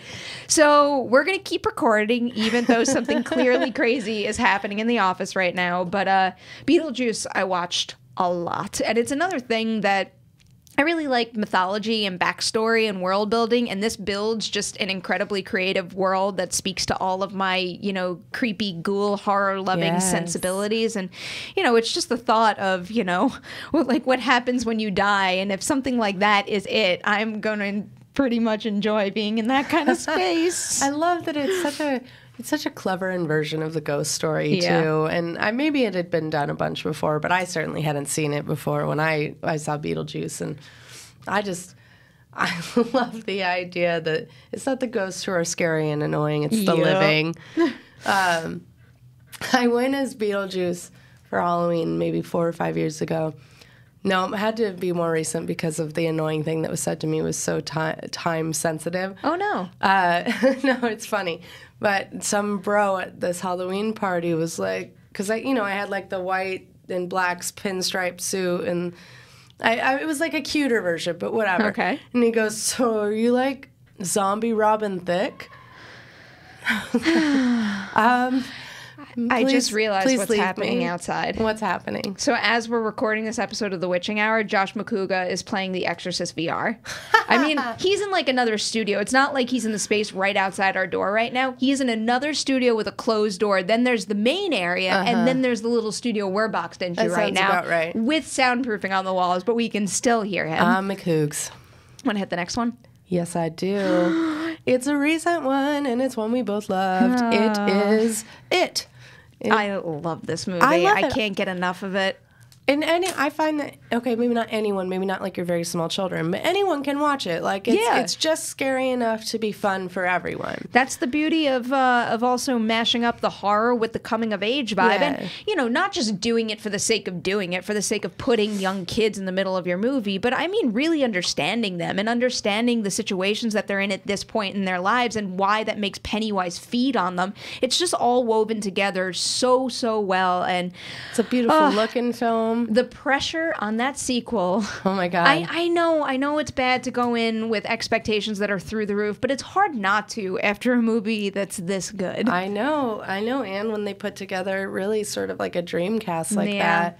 Speaker 1: So we're gonna keep recording, even though something clearly crazy is happening in the office right now. But Beetlejuice, I watched a lot, and it's another thing that I really like mythology and backstory and world building, and this builds just an incredibly creative world that speaks to all of my, creepy ghoul horror loving sensibilities. And, it's just the thought of, what happens when you die. And if something like that is it, I'm going to pretty much enjoy being in that kind of space.
Speaker 2: I love that it's such a clever inversion of the ghost story, too. And maybe it had been done a bunch before, but I certainly hadn't seen it before when I saw Beetlejuice. And I love the idea that it's not the ghosts who are scary and annoying, it's the living. I went as Beetlejuice for Halloween maybe 4 or 5 years ago. No, it had to be more recent because of the annoying thing that was said to me was so time sensitive.
Speaker 1: Oh, no.
Speaker 2: No, it's funny. But some bro at this Halloween party was like, because I had like the white and black pinstripe suit, and it was like a cuter version, but whatever.
Speaker 1: Okay.
Speaker 2: And he goes, so are you like zombie Robin Thicke?
Speaker 1: I just realized what's happening outside.
Speaker 2: What's happening?
Speaker 1: So as we're recording this episode of The Witching Hour, Josh McCouga is playing The Exorcist VR. I mean, he's in like another studio. It's not like he's in the space right outside our door right now. He's in another studio with a closed door. Then there's the main area, and then there's the little studio we're boxed into right now.
Speaker 2: About right.
Speaker 1: With soundproofing on the walls, but we can still hear him.
Speaker 2: McCougs.
Speaker 1: Want to hit the next one?
Speaker 2: Yes, I do. It's a recent one, and it's one we both loved. It is It.
Speaker 1: I love this movie.
Speaker 2: I love
Speaker 1: I
Speaker 2: it.
Speaker 1: can't get enough of it.
Speaker 2: And I find that, okay, maybe not anyone, maybe not like your very small children, but anyone can watch it. Like, it's just scary enough to be fun for everyone.
Speaker 1: That's the beauty of also mashing up the horror with the coming of age vibe.
Speaker 2: Yeah.
Speaker 1: And, you know, not just doing it for the sake of doing it, for the sake of putting young kids in the middle of your movie, but I mean really understanding them and understanding the situations that they're in at this point in their lives and why that makes Pennywise feed on them. It's just all woven together so well. And
Speaker 2: it's a beautiful looking film.
Speaker 1: The pressure on that sequel.
Speaker 2: Oh my God.
Speaker 1: I know it's bad to go in with expectations that are through the roof, but it's hard not to after a movie that's this good.
Speaker 2: I know. And when they put together really sort of like a dream cast like that,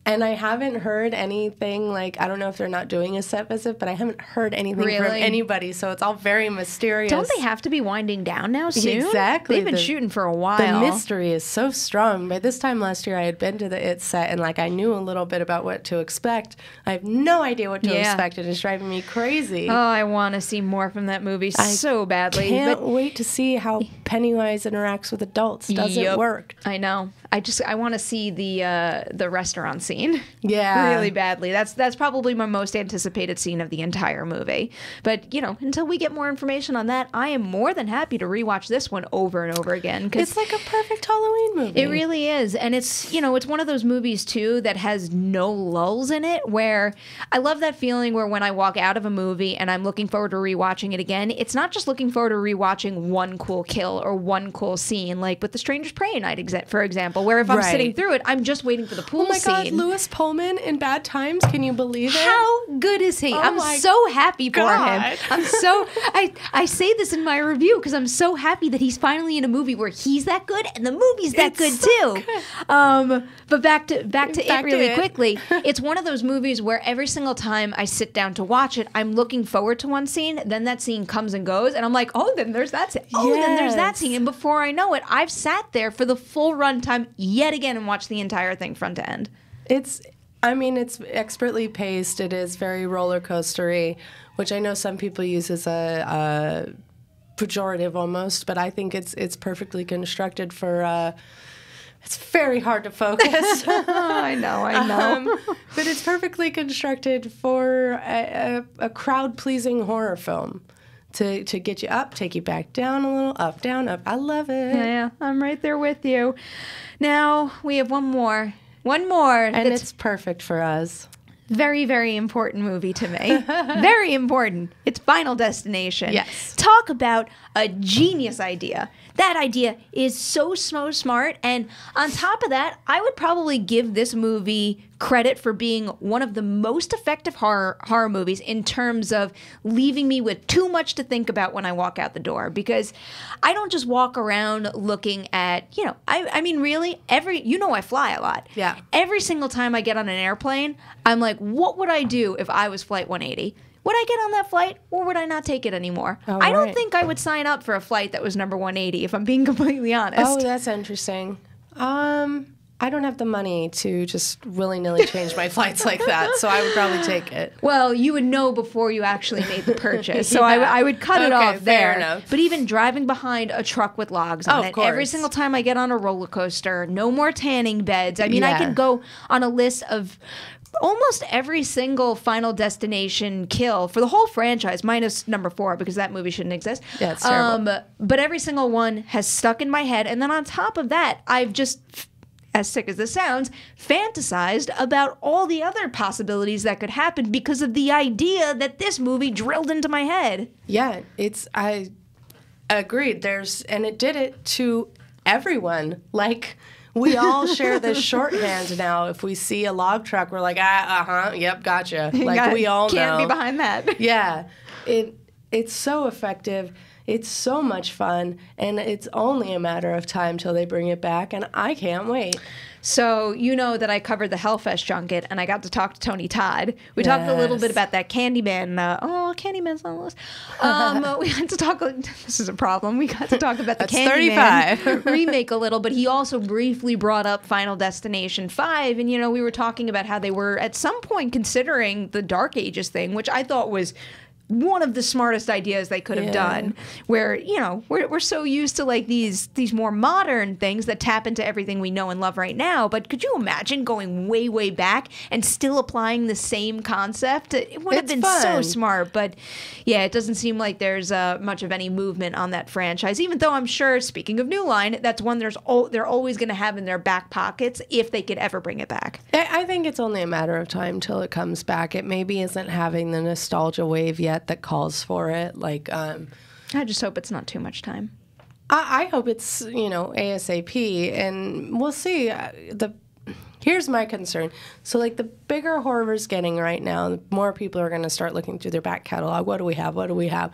Speaker 2: And I haven't heard anything, like, I don't know if they're not doing a set visit, but I haven't heard anything from anybody, so it's all very mysterious.
Speaker 1: Don't they have to be winding down now soon?
Speaker 2: Exactly.
Speaker 1: They've been shooting for a while.
Speaker 2: The mystery is so strong. By this time last year, I had been to the It set, and, like, I knew a little bit about what to expect. I have no idea what to expect, and it's driving me crazy.
Speaker 1: Oh, I want to see more from that movie so badly.
Speaker 2: I can't wait to see how Pennywise interacts with adults. Does it work?
Speaker 1: I know. I want to see the restaurant scene.
Speaker 2: Yeah.
Speaker 1: Really badly. That's probably my most anticipated scene of the entire movie. But, you know, until we get more information on that, I am more than happy to rewatch this one over and over again.
Speaker 2: It's like a perfect Halloween movie.
Speaker 1: It really is. And it's, you know, it's one of those movies, too, that has no lulls in it, where I love that feeling where when I walk out of a movie and I'm looking forward to rewatching it again, it's not just looking forward to rewatching one cool kill or one cool scene, like with The Stranger's Prey night, for example, where if I'm sitting through it, I'm just waiting for the pool scene.
Speaker 2: Oh my God, Lewis Pullman in Bad Times, can you believe it?
Speaker 1: How good is he? I'm so happy for him. I'm so, I say this in my review because I'm so happy that he's finally in a movie where he's that good and the movie's that good too. But back to it really quickly. It's one of those movies where every single time I sit down to watch it, I'm looking forward to one scene, then that scene comes and goes, and I'm like, oh, then there's that scene. Oh, then there's that scene. And before I know it, I've sat there for the full runtime yet again and watched the entire thing front to end.
Speaker 2: It's expertly paced. It is very roller coastery, which I know some people use as a pejorative almost, but I think it's perfectly constructed for. It's very hard to focus.
Speaker 1: I know.
Speaker 2: But it's perfectly constructed for a crowd-pleasing horror film. To get you up, take you back down a little, up, down, up. I love it.
Speaker 1: Yeah, I'm right there with you. Now, we have one more.
Speaker 2: And it's perfect for us.
Speaker 1: Very, very important movie to me. Very important. It's Final Destination.
Speaker 2: Yes.
Speaker 1: Talk about a genius idea. That idea is so smart. And on top of that, I would probably give this movie credit for being one of the most effective horror movies in terms of leaving me with too much to think about when I walk out the door. Because I don't just walk around looking at, you know, I mean, really, I fly a lot.
Speaker 2: Yeah.
Speaker 1: Every single time I get on an airplane, I'm like, what would I do if I was Flight 180? Would I get on that flight or would I not take it anymore? I don't think I would sign up for a flight that was number 180, if I'm being completely honest.
Speaker 2: Oh, that's interesting. I don't have the money to just willy-nilly change my flights like that, so I would probably take it.
Speaker 1: Well, you would know before you actually made the purchase, so I would cut it off there.
Speaker 2: Fair enough.
Speaker 1: But even driving behind a truck with logs on it, every single time I get on a roller coaster, no more tanning beds. I mean, I could go on a list of almost every single Final Destination kill for the whole franchise, minus number 4, because that movie shouldn't exist.
Speaker 2: Yeah, it's terrible.
Speaker 1: But every single one has stuck in my head. And then on top of that, I've just, as sick as this sounds, fantasized about all the other possibilities that could happen because of the idea that this movie drilled into my head.
Speaker 2: Yeah, I agreed. And it did it to everyone. Like, we all share this shorthand now. If we see a log truck, we're like, yep, gotcha. Like, we all know.
Speaker 1: Can't be behind that.
Speaker 2: Yeah. It's so effective. It's so much fun. And it's only a matter of time till they bring it back. And I can't wait.
Speaker 1: So you know that I covered the Hellfest junket, and I got to talk to Tony Todd. We talked a little bit about that Candyman. Candyman's on the list. We had to talk. This is a problem. We got to talk about the Candyman remake a little, but he also briefly brought up Final Destination 5, and we were talking about how they were at some point considering the Dark Ages thing, which I thought was one of the smartest ideas they could have done. Where, you know, we're so used to like these more modern things that tap into everything we know and love right now. But could you imagine going way, way back and still applying the same concept? It would have been so smart. But yeah, it doesn't seem like there's much of any movement on that franchise. Even though I'm sure, speaking of New Line, that's one they're always going to have in their back pockets if they could ever bring it back.
Speaker 2: I think it's only a matter of time till it comes back. It maybe isn't having the nostalgia wave yet that calls for it. Like, I
Speaker 1: just hope it's not too much time.
Speaker 2: I hope it's, you know, ASAP, and we'll see. Here's my concern. So, like, the bigger horror's getting right now, the more people are going to start looking through their back catalog. What do we have? What do we have?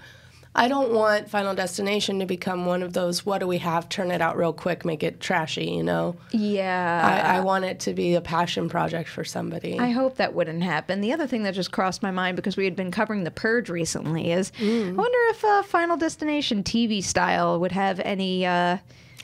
Speaker 2: I don't want Final Destination to become one of those, what do we have, turn it out real quick, make it trashy, you know?
Speaker 1: Yeah.
Speaker 2: I want it to be a passion project for somebody.
Speaker 1: I hope that wouldn't happen. The other thing that just crossed my mind, because we had been covering The Purge recently, is I wonder if Final Destination TV style would have any...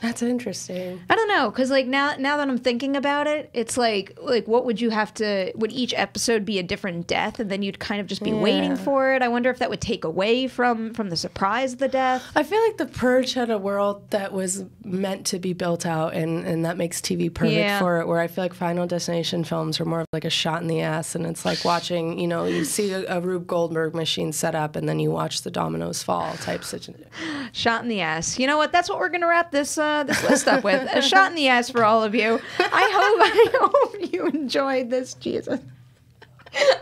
Speaker 2: That's interesting.
Speaker 1: I don't know, because like now that I'm thinking about it, it's like what would you have to? Would each episode be a different death, and then you'd kind of just be waiting for it? I wonder if that would take away from the surprise of the death.
Speaker 2: I feel like The Purge had a world that was meant to be built out, and that makes TV perfect for it. Where I feel like Final Destination films are more of like a shot in the ass, and it's like watching, you know, you see a Rube Goldberg machine set up, and then you watch the dominoes fall type situation.
Speaker 1: Shot in the ass. You know what? That's what we're gonna wrap this list up with. A shot in the ass for all of you. I hope you enjoyed this. Jesus.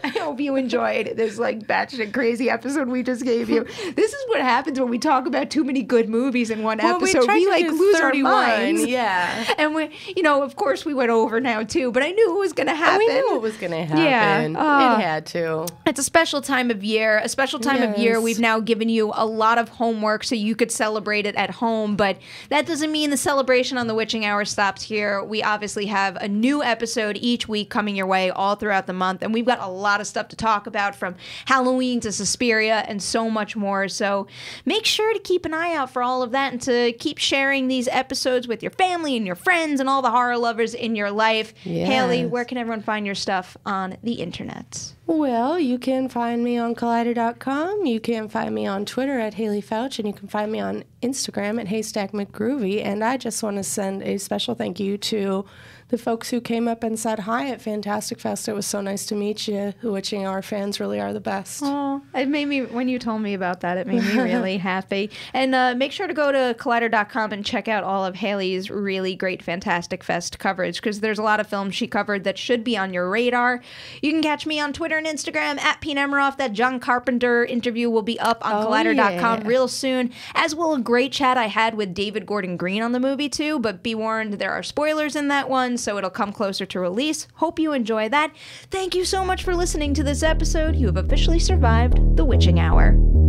Speaker 1: I hope you enjoyed this like batshit crazy episode we just gave you. This is what happens when we talk about too many good movies in one episode. We like lose 31, our minds.
Speaker 2: Yeah.
Speaker 1: And we, you know, of course we went over now too, but I knew it was going to happen.
Speaker 2: We knew it was going to happen.
Speaker 1: Yeah.
Speaker 2: It had to.
Speaker 1: It's a special time of year. A special time of year. We've now given you a lot of homework so you could celebrate it at home, but that doesn't mean the celebration on the Witching Hour stops here. We obviously have a new episode each week coming your way all throughout the month, and we've got a lot of stuff to talk about, from Halloween to Suspiria and so much more. So make sure to keep an eye out for all of that, and to keep sharing these episodes with your family and your friends and all the horror lovers in your life.
Speaker 2: Yes.
Speaker 1: Haleigh, where can everyone find your stuff on the internet?
Speaker 2: Well, you can find me on Collider.com. You can find me on Twitter at Haleigh Fouch, and you can find me on Instagram at Haystack McGroovy. And I just want to send a special thank you to the folks who came up and said hi at Fantastic Fest. It was so nice to meet you. The Witching Hour fans really are the best.
Speaker 1: Oh, it made me, when you told me about that, it made me really happy. And make sure to go to Collider.com and check out all of Haleigh's really great Fantastic Fest coverage, because there's a lot of films she covered that should be on your radar. You can catch me on Twitter and Instagram at Pete Emmeroff. That John Carpenter interview will be up on Collider.com real soon, as will a great chat I had with David Gordon Green on the movie too. But be warned, there are spoilers in that one, so it'll come closer to release. Hope you enjoy that. Thank you so much for listening to this episode. You have officially survived the Witching Hour.